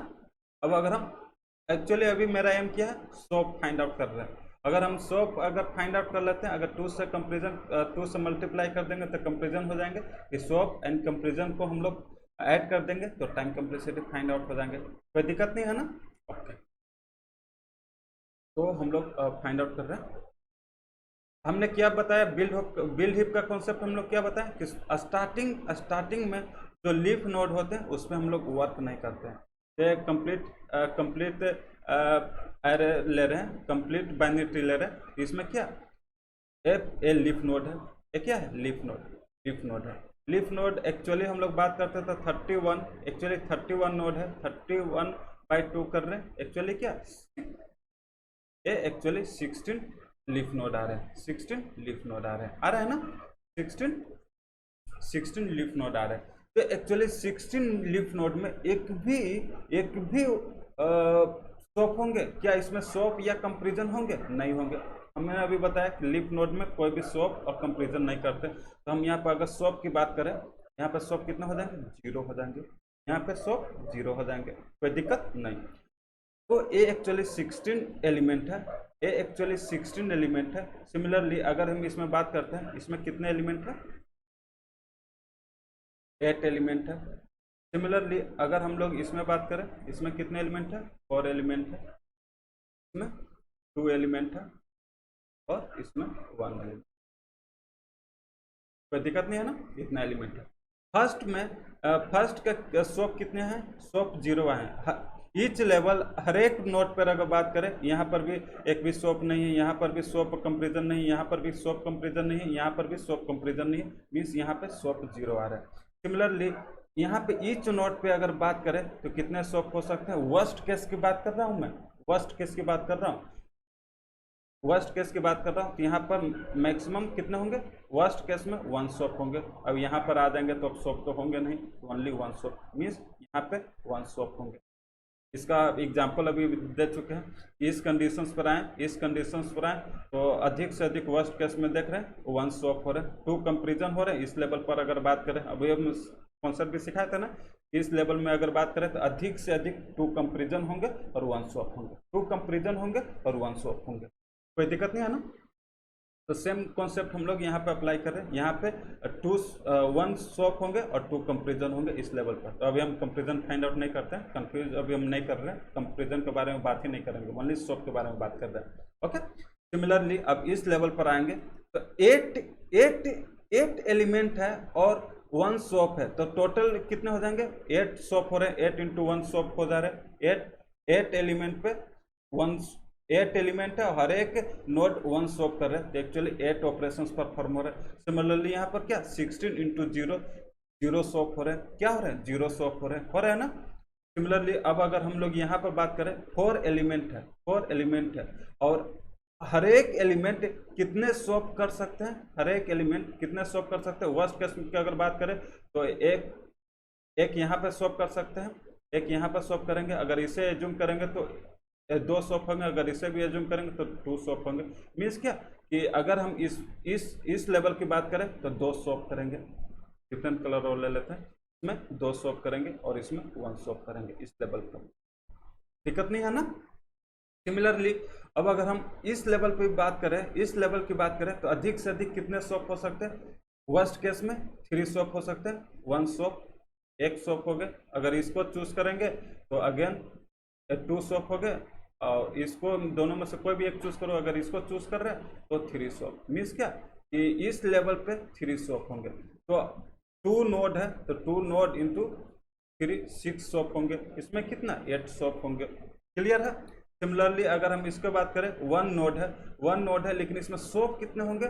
अब अगर हम एक्चुअली अभी मेरा एम क्या है, स्वैप फाइंड आउट कर रहे हैं। अगर हम स्वैप अगर फाइंड आउट कर लेते हैं, अगर 2 से कंपेरिजन 2 से मल्टीप्लाई कर देंगे तो कंपेरिजन हो जाएंगे। कि स्वैप एंड कंपेरिजन को हम लोग ऐड कर देंगे तो टाइम कम्प्लेक्सिटी फाइंड आउट हो जाएंगे। कोई दिक्कत नहीं है ना। ओके, तो हम लोग फाइंड आउट कर रहे हैं। हमने क्या बताया, बिल्ड हिप का कॉन्सेप्ट हम लोग क्या बताया कि स्टार्टिंग में जो लीफ नोड होते हैं उसमें हम लोग वर्क नहीं करते हैं। ये कंप्लीट एरे ले रहे हैं, कंप्लीट बाइनरी ट्री ले रहे हैं। इसमें क्या ए लीफ नोड है, ये क्या है लीफ नोड है। लीफ नोड एक्चुअली हम लोग बात करते थे 31, एक्चुअली 31 नोड है, 31/2 कर रहे हैं। एक्चुअली क्या ये एक्चुअली 16 लीफ नोड आ रहे हैं, 16 लीफ नोड आ रहे हैं ना, 16 लीफ नोड आ रहे हैं। तो एक्चुअली 16 लीफ नोड में एक भी स्वैप होंगे क्या, इसमें स्वैप या कंपेरिजन होंगे, नहीं होंगे। हमने अभी बताया कि लीफ नोड में कोई भी स्वैप और कंपेरिजन नहीं करते। तो हम यहाँ पर अगर स्वैप की बात करें, यहाँ पर स्वैप कितना हो जाएंगे, 0 हो जाएंगे। यहाँ पे स्वैप 0 हो जाएंगे, कोई दिक्कत नहीं। तो ये एक्चुअली 16 एलिमेंट है, ए एक्चुअली 16 एलिमेंट है। सिमिलरली अगर हम इसमें बात करते हैं, इसमें कितने एलिमेंट है? 8 एलिमेंट है। सिमिलरली अगर हम लोग इसमें बात करें, इसमें कितने एलिमेंट है? 4 एलिमेंट है। इसमें 2 एलिमेंट है और इसमें 1 एलिमेंट। कोई दिक्कत नहीं है ना, इतना एलिमेंट है। फर्स्ट में फर्स्ट के सोप कितने हैं? सोप 0 हैं। ईच लेवल हर एक नोड पर अगर बात करें, यहाँ पर भी एक भी सोप नहीं है, यहाँ पर भी सोप कंपेरिजन नहीं है, यहाँ पर भी सोप कंपेरिजन नहीं है, यहाँ पर भी सोप कंपेरिजन नहीं है, मीन्स यहाँ पे सोप 0 आ रहा है। सिमिलरली यहाँ पे ईच नोड पे अगर बात करें तो कितने सोप हो सकते हैं? वर्स्ट केस की बात कर रहा हूँ मैं, वर्स्ट केस की बात कर रहा हूँ, वर्स्ट केस की बात कर रहा हूँ। तो यहाँ पर मैक्सिमम कितने होंगे? वर्स्ट केस में 1 सोप होंगे। अब यहाँ पर आ जाएंगे तो अब सोप तो होंगे नहीं, ओनली 1 सोप, मीन्स यहाँ पे 1 सोप होंगे। इसका एग्जाम्पल अभी दे चुके हैं। इस कंडीशंस पर आए, इस कंडीशंस पर आए तो अधिक से अधिक वर्स्ट केस में देख रहे हैं 1 सोप हो रहे हैं, 2 कंपेरिजन हो रहे हैं। इस लेवल पर अगर बात करें, अभी हम कॉन्सेप्ट भी सिखाए थे ना, इस लेवल में अगर बात करें तो अधिक से अधिक 2 कंपेरिजन होंगे और 1 सोप होंगे, 2 कंपेरिजन होंगे और 1 सोप होंगे। कोई दिक्कत नहीं है ना। तो सेम कॉन्सेप्ट हम लोग यहाँ पे अप्लाई कर रहे हैं। यहाँ पे 1 सोप होंगे और 2 कंपेरिजन होंगे इस लेवल पर। तो अभी हम कंपेरिजन फाइंड आउट नहीं करते हैं, कंफ्यूज अभी हम नहीं कर रहे हैं, कंपेरिजन के बारे में बात ही नहीं करेंगे, ओनली सोप के बारे में बात कर रहे हैं। ओके, सिमिलरली अब इस लेवल पर आएंगे तो 8 एलिमेंट है और 1 सोप है, तो टोटल कितने हो जाएंगे? 8 सोप हो रहे हैं, 8 इंटू 1 सोप हो जा रहे हैं। 8 एलिमेंट पे 8 एलिमेंट है, हर एक नोड 1 सोप कर रहे हैं, तो एक्चुअली 8 ऑपरेशंस परफॉर्म हो रहे हैं। सिमिलरली यहाँ पर क्या 16 इंटू 0 0 सोप हो रहे हैं, क्या हो रहे हैं? 0 सोप हो रहे हैं ना। सिमिलरली अब अगर हम लोग यहाँ पर बात करें, 4 एलिमेंट है, 4 एलिमेंट है और हर एक एलिमेंट कितने सोप कर सकते हैं? हर एक एलिमेंट कितने सोप कर सकते हैं? वर्स्ट केस की अगर बात करें तो एक यहाँ पे सोप कर सकते हैं, एक यहाँ पर सोप करेंगे। अगर इसे एज्यूम करेंगे तो 2 सोप होंगे, अगर इसे भी एज्यूम करेंगे तो 2 सोप होंगे। मीन्स क्या कि अगर हम इस लेवल की बात करें तो 2 सोप करेंगे। डिफरेंट कलर और ले लेते हैं, इसमें 2 सोप करेंगे और इसमें 1 सोप करेंगे इस लेवल पर। दिक्कत नहीं है ना। सिमिलरली अब अगर हम इस लेवल पे बात करें, इस लेवल की बात करें तो अधिक से अधिक कितने सोप हो सकते हैं? वर्स्ट केस में 3 सोप हो सकते हैं, 1 सोप, 1 सोप हो गए। अगर इसको चूज करेंगे तो अगेन 2 सोप हो गए, और इसको दोनों में से कोई भी एक चूज करो, अगर इसको चूज कर रहे हैं तो 3 सोप। मीन्स क्या कि इस लेवल पे 3 सोप होंगे। तो 2 नोड है तो 2 नोड इंटू 3 6 सोप होंगे, इसमें कितना 8 सोप होंगे। क्लियर है। सिमिलरली अगर हम इसके बात करें, 1 नोड है, 1 नोड है लेकिन इसमें सोप कितने होंगे?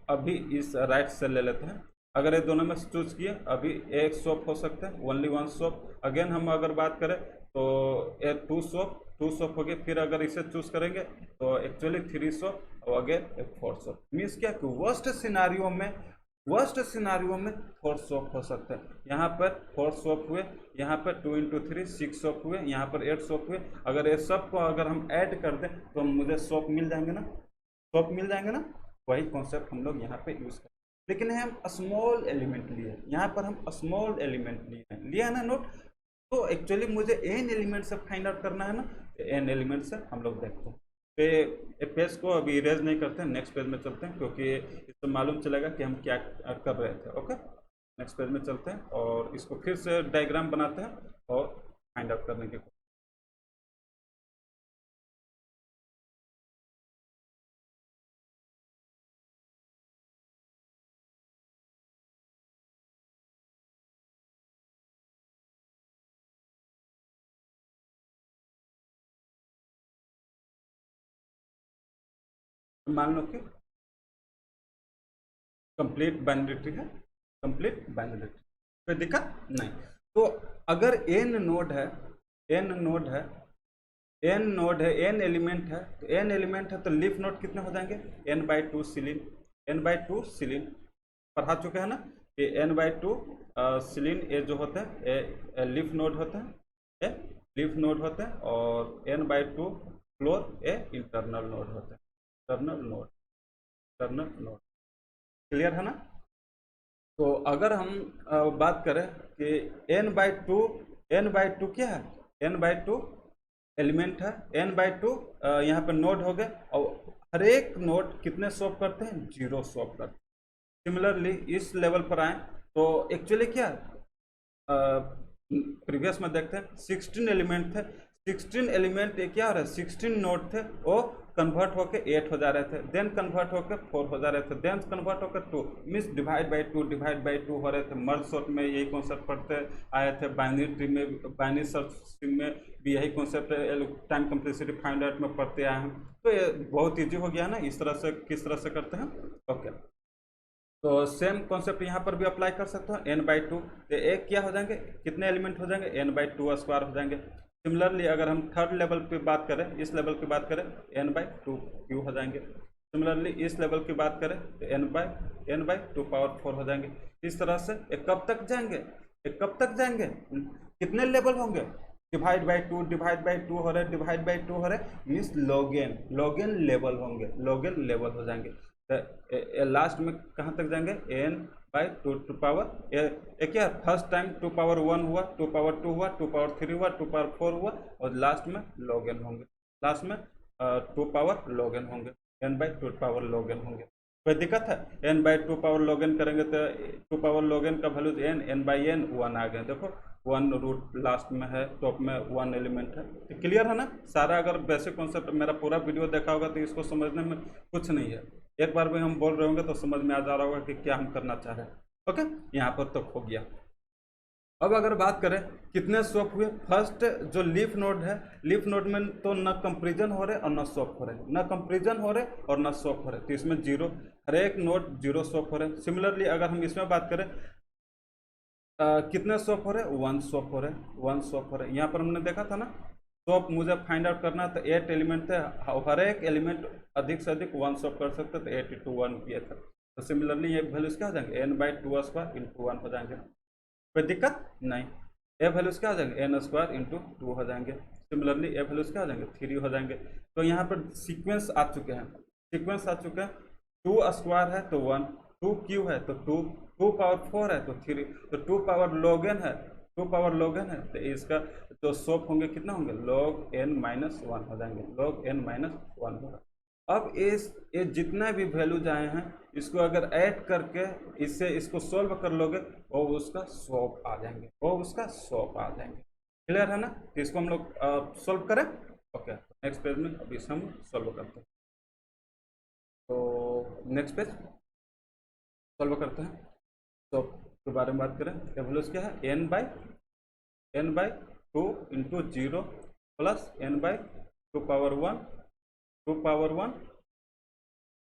अभी इस राइट से ले लेते हैं। अगर ये दोनों में से चूज किए, अभी 1 सोप हो सकते हैं, ओनली 1 सोप। अगेन हम अगर बात करें तो 2 सोप हो गए। फिर अगर इसे चूज करेंगे तो एक्चुअली 3 सोप और अगेन 4 सोप। मीन्स क्या कि वर्स्ट सिनारियो में 4 सोप हो सकते हैं। यहाँ पर 4 सोप हुए, यहाँ पर 2 इंटू 3 6 सोप हुए, यहाँ पर 8 सोप हुए। अगर ये सब को अगर हम ऐड कर दें तो मुझे सोप मिल जाएंगे ना, सोप मिल जाएंगे ना। वही कॉन्सेप्ट हम लोग यहाँ पे यूज करें, लेकिन हम स्मॉल एलिमेंट लिए, यहाँ पर हम स्मॉल एलिमेंट लिया है ना नोट। तो एक्चुअली मुझे n एलिमेंट से फाइंड आउट करना है ना, तो n एलिमेंट से हम लोग देखते हैं। तो पेज को अभी इरेज नहीं करते हैं, नेक्स्ट पेज में चलते हैं, क्योंकि इससे मालूम चलेगा कि हम क्या कर रहे थे। ओके, नेक्स्ट पेज में चलते हैं और इसको फिर से डायग्राम बनाते हैं और फाइंड आउट करने की। मान लो कि कंप्लीट बाइनरी ट्री है, कंप्लीट बाइनरी ट्री, कोई दिक्कत नहीं। तो अगर n नोड है, n नोड है, n नोड है, n एलिमेंट है, तो n एलिमेंट है तो लीफ नोड कितने हो जाएंगे? n/2 सीलिन, n/2 सीलिन पढ़ा चुके हैं ना कि n/2 सीलिन ये जो होता है ये लीफ नोड होता है, ये लीफ नोड होता है, और n/2 फ्लोर ये इंटरनल नोड होता है, internal node, internal node. Clear है ना। तो अगर हम बात करें कि n/2 क्या है? n/2 एलिमेंट है, n/2 यहाँ पे नोड हो गए और हर एक नोड कितने स्वैप करते हैं, 0 स्वैप करते हैं। सिमिलरली इस लेवल पर आए तो एक्चुअली क्या प्रीवियस में देखते हैं 16 एलिमेंट थे, 16 एलिमेंट क्या हो रहा है, 16 नोड थे, वो कन्वर्ट होकर 8 हो जा रहे थे, देन कन्वर्ट होकर 4 हो जा रहे थे, देन कन्वर्ट होकर 2 मीन्स डिवाइड बाई 2 हो रहे थे। मर्ज सॉर्ट में यही कॉन्सेप्ट पढ़ते आए थे, बाइनरी ट्री में, बाइनरी सर्च स्ट्रिंग में भी यही concept time complexity find out में पढ़ते आए हैं। तो ये बहुत ईजी हो गया ना, इस तरह से किस तरह से करते हैं। ओके, तो सेम कॉन्सेप्ट यहाँ पर भी अप्लाई कर सकते हो, n/2 तो एक क्या हो जाएंगे, कितने एलिमेंट हो जाएंगे, n/2 स्क्वायर हो जाएंगे। सिमिलरली अगर हम थर्ड लेवल पे बात करें, इस लेवल की बात करें, n/2 क्यू हो जाएंगे। सिमिलरली इस लेवल की बात करें तो n/2 पावर 4 हो जाएंगे। इस तरह से एक कब तक जाएंगे, एक कब तक जाएंगे, कितने लेवल होंगे, डिवाइड बाई 2 हो रहे, डिवाइड बाई 2 हो रहे, मीन्स लॉगेन लेवल होंगे, लॉगेन लेवल हो जाएंगे। तो लास्ट में कहाँ तक जाएंगे, n/2 टू पावर क्या फर्स्ट टाइम 2 पावर 1 हुआ, 2 पावर 2 हुआ, 2 पावर 3 हुआ, 2 पावर 4 हुआ और लास्ट में लॉगेन होंगे, लास्ट में 2 पावर लॉगेन होंगे, n/2 पावर लॉगेन होंगे। कोई दिक्कत है, n/2 पावर लॉगेन करेंगे तो 2 पावर लॉगेन का वैल्यू n/n 1 आ गए, देखो 1 रूट लास्ट में है, टॉप में 1 एलिमेंट है। तो क्लियर है ना सारा। अगर बेसिक कॉन्सेप्ट मेरा पूरा वीडियो देखा होगा तो इसको समझने में कुछ नहीं है, एक बार भी हम बोल रहे होंगे तो समझ में आ जा रहा होगा कि क्या हम करना चाह रहे हैं। ओके, यहाँ पर तो हो गया। अब अगर बात करें कितने स्वैप हुए, फर्स्ट जो लीफ नोड है, लीफ नोड में तो न कंपेरिजन हो रहे और न स्वैप हो रहे, न कंपेरिजन हो रहे और न स्वैप हो रहे, तो इसमें 0, हर एक नोड 0 स्वैप हो रहे। सिमिलरली अगर हम इसमें बात करें कितने स्वैप हो रहे, 1 स्वैप हो रहे, 1 स्वैप हो रहे। यहाँ पर हमने देखा था ना, स्वैप मुझे फाइंड आउट करना है तो 8 एलिमेंट थे, हर एक एलिमेंट अधिक से अधिक 1 स्वैप कर सकते, तो 8 into 1 किए थे। तो सिमिलरली ये वैल्यूज क्या हो जाएंगे, n/2 स्क्वायर इंटू 1 हो जाएंगे, कोई दिक्कत नहीं। ए वैल्यूज क्या हो जाएंगे, n स्क्वायर इंटू 2 हो जाएंगे। सिमिलरली ए वैल्यूज क्या हो जाएंगे, 3 हो जाएंगे। तो यहाँ पर सीक्वेंस आ चुके हैं, सीक्वेंस आ चुके हैं। 2 स्क्वायर है तो 1, 2 क्यू है तो 2, 2 पावर 4 है तो 3, तो 2 पावर लॉगन है, 2 पावर लॉगन है तो इसका जो स्वैप होंगे कितना होंगे, log n-1 हो जाएंगे, log n-1 होगा। अब ये जितना भी वैल्यूज आए हैं इसको अगर ऐड करके इससे इसको सॉल्व कर लोगे वो उसका स्वैप आ जाएंगे, वो उसका स्वैप आ जाएंगे। क्लियर है ना, तो इसको हम लोग सॉल्व करें। ओके, नेक्स्ट पेज में अभी हम सॉल्व करते हैं। तो नेक्स्ट पेज सॉल्व करते हैं। तो के बारे में बात करें, वैल्यूज क्या है, n/2 into 0 plus n/2 power 1, 2 power 1,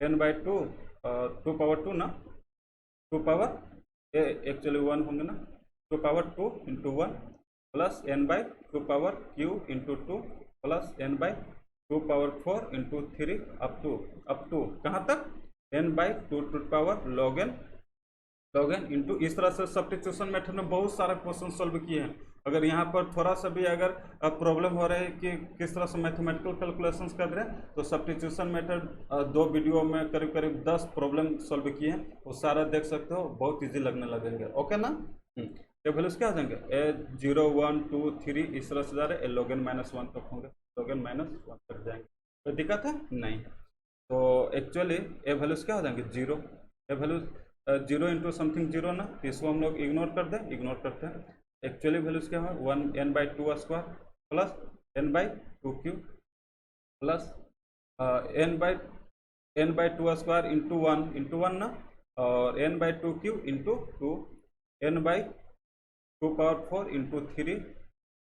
n/2 2 power 2 ना, 2 पावर एक्चुअली 1 होंगे ना, 2 power 2 into 1 plus n/2 power q into 2 plus n/2 power 4 into 3 up to कहाँ तक, n/2 to power logon into. इस तरह से सब्स्टिट्यूशन मेथड में बहुत सारे क्वेश्चन सॉल्व किए हैं। अगर यहाँ पर थोड़ा सा भी अगर प्रॉब्लम हो रहा है कि किस तरह से मैथमेटिकल कैलकुलेशंस कर रहे हैं तो सब्स्टिट्यूशन मेथड 2 वीडियो में करीब करीब 10 प्रॉब्लम सॉल्व किए हैं, वो सारा देख सकते हो, बहुत ईजी लगने लगेंगे। ओके ना, ये वैल्यूज क्या हो जाएंगे, 0 1 2 3 इस तरह से जा रहे, log n-1 तक होंगे, log n-1 तक जाएंगे, कोई दिक्कत है नहीं। तो एक्चुअली ये वैल्यूज क्या हो जाएंगे, 0, ये वैल्यूज 0 इंटू समथिंग 0 ना, तो इसको हम लोग इग्नोर कर दें, इग्नोर करते हैं। एक्चुअली वैल्यूज क्या है, 1 n/2 square plus n/2 Q plus n/2 square into 1 ना, और n/2 Q into 2, n/2 power 4 into 3,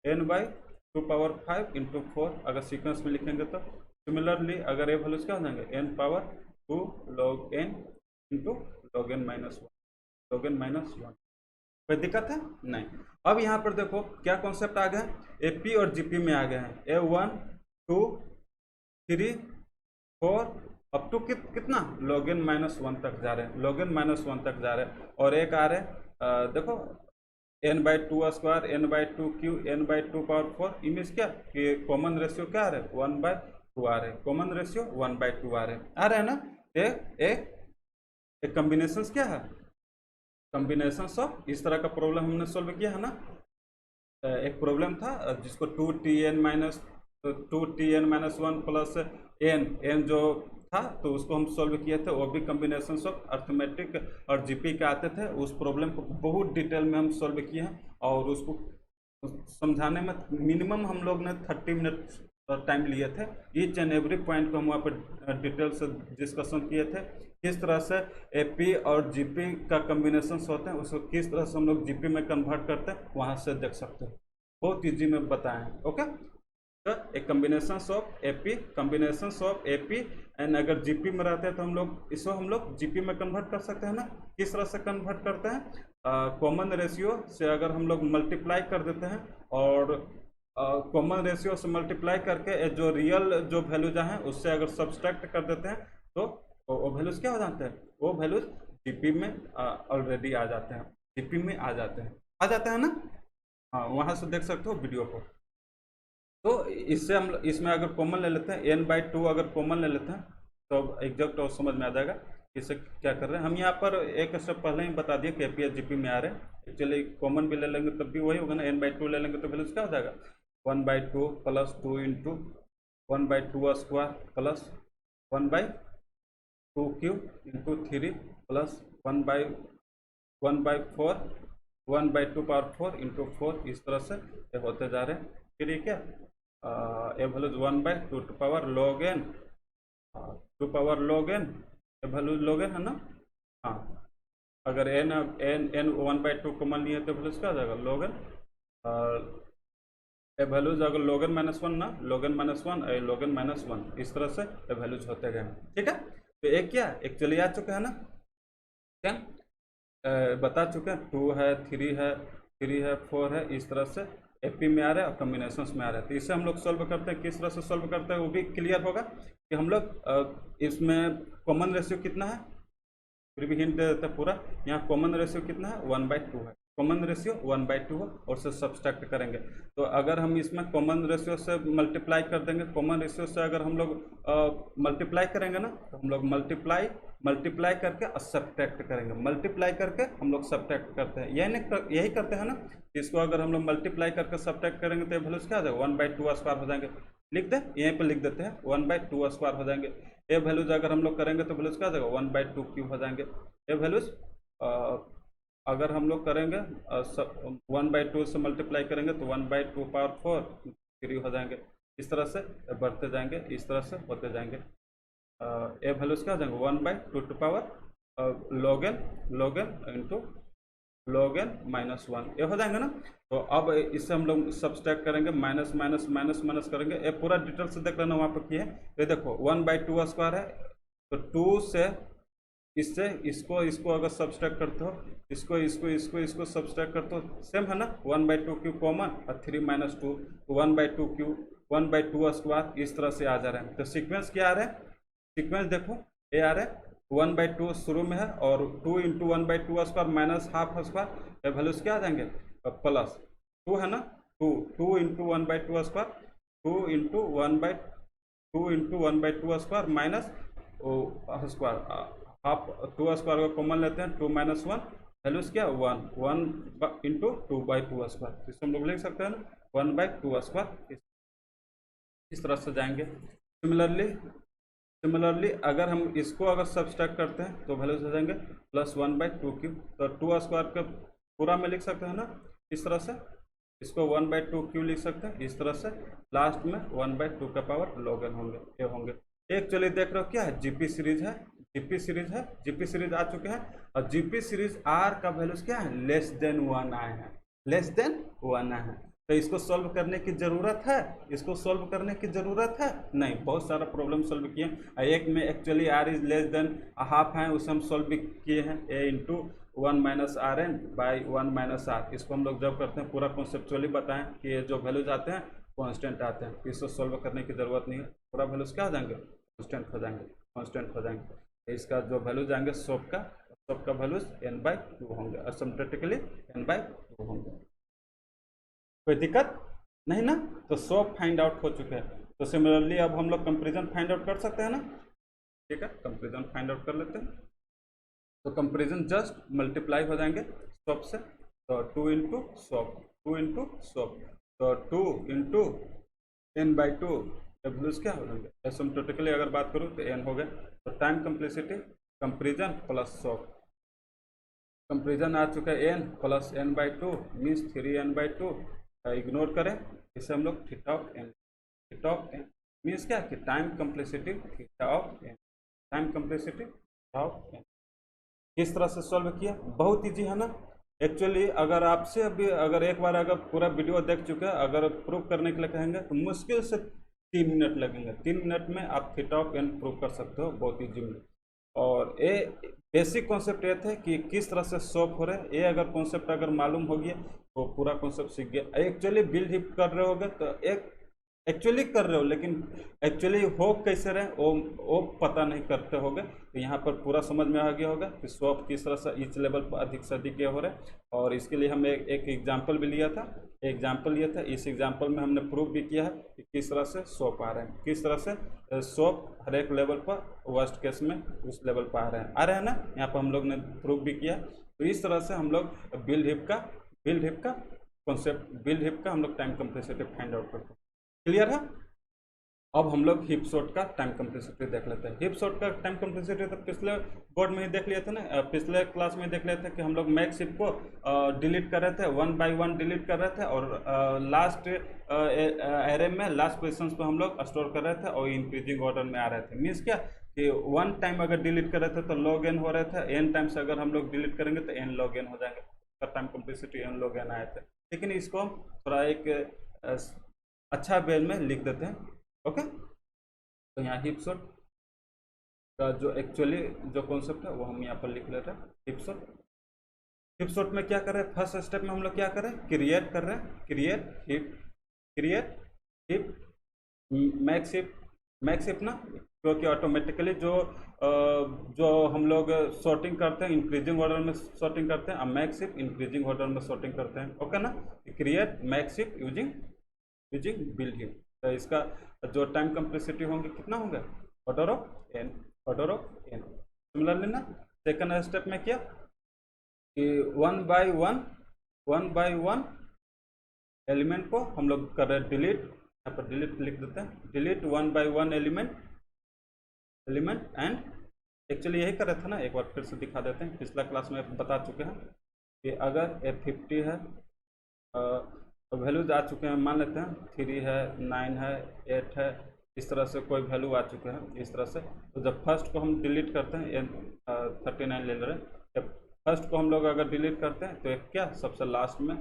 n/2 power 5 into 4 अगर सीक्वेंस में लिखेंगे तो। सिमिलरली अगर ये वैल्यूज क्या हो जाएंगे, n power 2 log n into log n-1, log n-1, कोई दिक्कत है नहीं। अब यहाँ पर देखो क्या कॉन्सेप्ट आ गया, एपी और जीपी में आ गए हैं, A1 2 3 4 अप टू कितना log n-1 तक जा रहे हैं, log n-1 तक जा रहे हैं। और एक आ रहे देखो n/2 square, n/2 Q, n/2 power 4, image क्या कि कॉमन रेशियो क्या आ रहे हैं, 1/2 आ रहे हैं, कॉमन रेशियो 1/2 आ रहे हैं ना। एक कॉम्बिनेशन क्या है, कॉम्बिनेशन ऑफ, इस तरह का प्रॉब्लम हमने सॉल्व किया है ना। एक प्रॉब्लम था जिसको 2Tn तो 2tn-1 प्लस एन जो था तो उसको हम सॉल्व किए थे, वो भी कम्बिनेशन ऑफ अर्थमेटिक और जीपी के आते थे। उस प्रॉब्लम को बहुत डिटेल में हम सॉल्व किए हैं और उसको समझाने में मिनिमम हम लोग ने 30 मिनट टाइम लिए थे। ईच एंड एवरी पॉइंट को हम वहाँ पर डिटेल से डिस्कशन किए थे, किस तरह से एपी और जीपी का कम्बिनेशन होते हैं, उसको किस तरह से हम लोग जीपी में कन्वर्ट करते हैं, वहाँ से देख सकते हैं। बहुत ईजी में बताए हैं। ओके, तो एक कम्बिनेशन ऑफ एपी एंड अगर जीपी में रहते हैं तो हम लोग इसको जीपी में कन्वर्ट कर सकते हैं ना। किस तरह से कन्वर्ट करते हैं, कॉमन रेशियो से अगर हम लोग मल्टीप्लाई कर देते हैं और कॉमन रेशियो से मल्टीप्लाई करके जो रियल जो वैल्यूज हैं उससे अगर सब्सट्रैक्ट कर देते हैं तो वो वैल्यूज क्या हो जाते हैं, वो वैल्यूज जीपी में ऑलरेडी आ जाते हैं, जीपी में आ जाते हैं ना। हाँ, वहाँ से देख सकते हो वीडियो को। तो इससे हम इसमें अगर कॉमन ले लेते हैं n/2, अगर कॉमन ले लेते हैं तो एग्जैक्ट और समझ में आ जाएगा इससे क्या कर रहे हैं हम। यहाँ पर एक स्टेप पहले ही बता दिए कि एपी जीपी में आ रहे हैं। एक्चुअली कॉमन भी ले लेंगे तब भी वही होगा ना, n/2 ले लेंगे तो वैल्यूज क्या हो जाएगा, 1/2 plus 2 into 1/2 square plus 1/2 cube into 3 plus 1/4 1/2 power 4 into 4, इस तरह से ये होते जा रहे हैं। फिर ये क्या, a values 1/2 to power log n, to power log n, a values log n है ना। हाँ, अगर एन एन एन 1/2 कॉमन लिए तो वैल्यूज क्या हो जाएगा लॉग एन, ए वैल्यूज अगर log n -1 ना, log n -1 log n -1, इस तरह से ए वैल्यूज होते गए। ठीक है, तो एक क्या एक्चुअली आ चुके हैं ना, क्या बता चुके हैं, 2 है 3 है 4 है, इस तरह से एपी में आ रहा है और कॉम्बिनेशन में आ रहा है। तो इसे हम लोग सॉल्व करते हैं, किस तरह से सॉल्व करते हैं वो भी क्लियर होगा कि हम लोग इसमें कॉमन रेशियो कितना है, फिर भी हिंट दे देते हैं पूरा। यहाँ कॉमन रेशियो कितना है, 1/2 है, कॉमन रेशियो 1/2 है और से सब्सट्रैक्ट करेंगे। तो अगर हम इसमें कॉमन रेशियो से मल्टीप्लाई कर देंगे, कॉमन रेशियो से अगर हम लोग मल्टीप्लाई करेंगे ना तो हम लोग मल्टीप्लाई करके सब्ट्रैक्ट करेंगे, मल्टीप्लाई करके हम लोग सब्ट्रैक्ट करते हैं, यही करते हैं ना। इसको अगर हम लोग मल्टीप्लाई करके सब्ट्रैक्ट करेंगे तो वैल्यूज क्या हो जाएगा, 1/2 स्क्वायर हो जाएंगे। लिख दे, यहीं पर लिख देते हैं 1/2 स्क्वायर हो जाएंगे। ये वैल्यूज अगर हम लोग करेंगे तो वैल्यूज क्या हो जाएगा 1/2 क्यूब हो जाएंगे। ये वैल्यूज अगर हम लोग करेंगे 1/2 से मल्टीप्लाई करेंगे तो 1/2 पावर 4 3 हो जाएंगे। इस तरह से बढ़ते जाएंगे, इस तरह से होते जाएंगे। ए वैल्यूज क्या हो जाएंगे 1/2 to power log n into log n -1, ये हो जाएंगे ना। तो अब इससे हम लोग सब्सट्रैक्ट करेंगे, माइनस माइनस माइनस माइनस करेंगे। ये पूरा डिटेल से देख लेना वहाँ पर किए। ये देखो 1/2 स्क्वायर है तो 2 से इससे इसको अगर सब्सट्रैक्ट करते हो, इसको सब्सट्रैक्ट करते हो, सेम है ना, 1/2 क्यूब कॉमन और 3 - 2 1/2 क्यूब 1/2 स्क्वायर, इस तरह से आ जा रहे हैं। तो सीक्वेंस क्या आ रहा है, सीक्वेंस देखो ये आ रहा है 1/2 शुरू में है और 2 into 1/2 square minus half square, values क्या आ जाएंगे प्लस 2 है ना, 2 into 1/2 square 2 into 1/2 square minus square half 2 square को कॉमन लेते हैं, 2 - 1 वैल्यूज क्या 1 इंटू 2/2 स्क्वायर, इसको हम लोग लिख सकते हैं ना 1/2 स्क्वायर, इस तरह से जाएंगे। सिमिलरली अगर हम इसको अगर सब्सट्रैक्ट करते हैं तो वैल्यूज हो जाएंगे प्लस 1/2 क्यूब, तो 2 स्क्वायर का पूरा में लिख सकते हैं ना, इस तरह से इसको 1/2 क्यूब लिख सकते हैं, इस तरह से लास्ट में 1/2 का पावर log n होंगे। एक चलिए देख रहे हो क्या है, जीपी सीरीज है, जीपी सीरीज आ चुके हैं और जीपी सीरीज आर का वैल्यूज क्या है, लेस देन 1 आए हैं, लेस देन 1 आए हैं। तो इसको सॉल्व करने की ज़रूरत है, इसको सॉल्व करने की ज़रूरत है नहीं, बहुत सारा प्रॉब्लम सॉल्व किए। एक में actually R is less than half है, उसे हम सॉल्व भी किए हैं, A into 1 - RN by 1 - R। इसको हम लोग जब करते हैं पूरा कॉन्सेप्चुअली बताएं कि ये जो वैल्यूज आते हैं कॉन्स्टेंट आते हैं, इसको सॉल्व करने की ज़रूरत नहीं है, पूरा वैल्यूज क्या हो जाएंगे कॉन्स्टेंट हो जाएंगे। इसका जो वैल्यूज आएंगे सब का वैल्यूज n/2 होंगे, असम्प्रेटिकली n/2 होंगे। कोई दिक्कत नहीं ना, तो सब फाइंड आउट हो चुके हैं। तो सिमिलरली अब हम लोग कंपेरिजन फाइंड आउट कर सकते हैं ना, ठीक है, कंपेरिजन फाइंड आउट कर लेते हैं। तो कंपेरिजन जस्ट मल्टीप्लाई हो जाएंगे सब से, तो 2 इंटू सब, तो 2 इंटू n/2 वैल्यूज क्या हो जाएंगे, एसिम्प्टोटिकली अगर बात करूँ तो n हो गए। तो time complexity comparison plus solve, comparison आ चुका है n plus n/2 means 3n/2, ignore करें इसे हम लोग theta of n, theta of n means क्या कि time complexity theta of n, time complexity theta of n। किस तरह से सॉल्व किया, बहुत ईजी है ना। एक्चुअली अगर आपसे अभी अगर एक बार अगर पूरा वीडियो देख चुके हैं, अगर प्रूव करने के लिए कहेंगे तो मुश्किल से 3 मिनट लगेंगे, 3 मिनट में आप थीटा ऑफ n प्रूव कर सकते हो बहुत ईजी में। और ये बेसिक कॉन्सेप्ट ये थे कि किस तरह से सॉल्व हो रहे हैं, ये अगर कॉन्सेप्ट अगर मालूम हो गया तो पूरा कॉन्सेप्ट सीख गया। एक्चुअली बिल्ड हिप कर रहे होगे तो एक एक्चुअली कर रहे हो, लेकिन एक्चुअली हो कैसे रहे वो पता नहीं करते होगे, तो यहाँ पर पूरा समझ में आ गया होगा कि स्वैप किस तरह से इस लेवल पर अधिक से अधिक हो रहा है। और इसके लिए हम एक एग्जाम्पल भी लिया था, एग्जाम्पल लिया था, इस एग्जाम्पल में हमने प्रूव भी किया है कि किस तरह से स्वैप आ रहे हैं, किस तरह से स्वैप हर एक लेवल पर वर्स्ट केस में उस लेवल पर आ रहे हैं ना, यहाँ पर हम लोग ने प्रूव भी किया। तो इस तरह से हम लोग बिल्ड हिप का कॉन्सेप्ट, बिल्ड हिप का हम लोग टाइम कम्प्लेक्सिटी फाइंड आउट करते हैं। क्लियर है। अब हम लोग हिप शॉट का टाइम कम्प्लेक्सिटी देख लेते हैं। हिप शॉट का टाइम कम्प्लेक्सिटी तो पिछले बोर्ड में ही देख लिया था ना, पिछले क्लास में देख लिया था कि हम लोग मैक्स हिप को डिलीट कर रहे थे, 1 बाय 1 डिलीट कर रहे थे, और लास्ट एरे में लास्ट पोजिशन पर हम लोग स्टोर कर रहे थे और इंक्रीजिंग ऑर्डर में आ रहे थे। मीन्स क्या कि 1 टाइम अगर डिलीट कर रहे थे तो लॉग एन हो रहे थे, n टाइम्स अगर हम लोग डिलीट करेंगे तो n लॉग एन हो जाएंगे, time complexity n log n आए थे। लेकिन इसको हम थोड़ा एक अच्छा वे में लिख देते हैं। ओके, तो यहाँ हिप शॉट का जो एक्चुअली जो कॉन्सेप्ट है वो हम यहाँ पर लिख लेते हैं। हिप शॉट में क्या करें, फर्स्ट स्टेप में हम लोग क्या करें, क्रिएट कर रहे हैं, क्रिएट हिप मैक्स हिप ना, क्योंकि ऑटोमेटिकली जो हम लोग सॉर्टिंग करते हैं इंक्रीजिंग ऑर्डर में सॉर्टिंग करते हैं, अब मैक्स हिप इंक्रीजिंग ऑर्डर में सॉर्टिंग करते हैं। ओके ना, create max heap using build hip. तो इसका जो टाइम कम्प्लेक्सिटी होंगे कितना होंगे, order of n, order of n। Similarly ना सेकंड स्टेप में क्या कि 1 बाय 1 एलिमेंट को हम लोग कर रहे हैं डिलीट, यहाँ पर डिलीट लिख देते हैं, delete 1 by 1 element and actually यही कर रहे थे ना, एक बार फिर से दिखा देते हैं, पिछला क्लास में बता चुके हैं कि अगर F50 है तो वैल्यूज आ चुके हैं, मान लेते हैं 3 है, 9 है, 8 है, इस तरह से कोई वैल्यू आ चुके हैं इस तरह से। तो जब फर्स्ट को हम डिलीट करते हैं 39 ले रहे हैं, जब फर्स्ट को हम लोग अगर डिलीट करते हैं तो एक क्या सबसे लास्ट में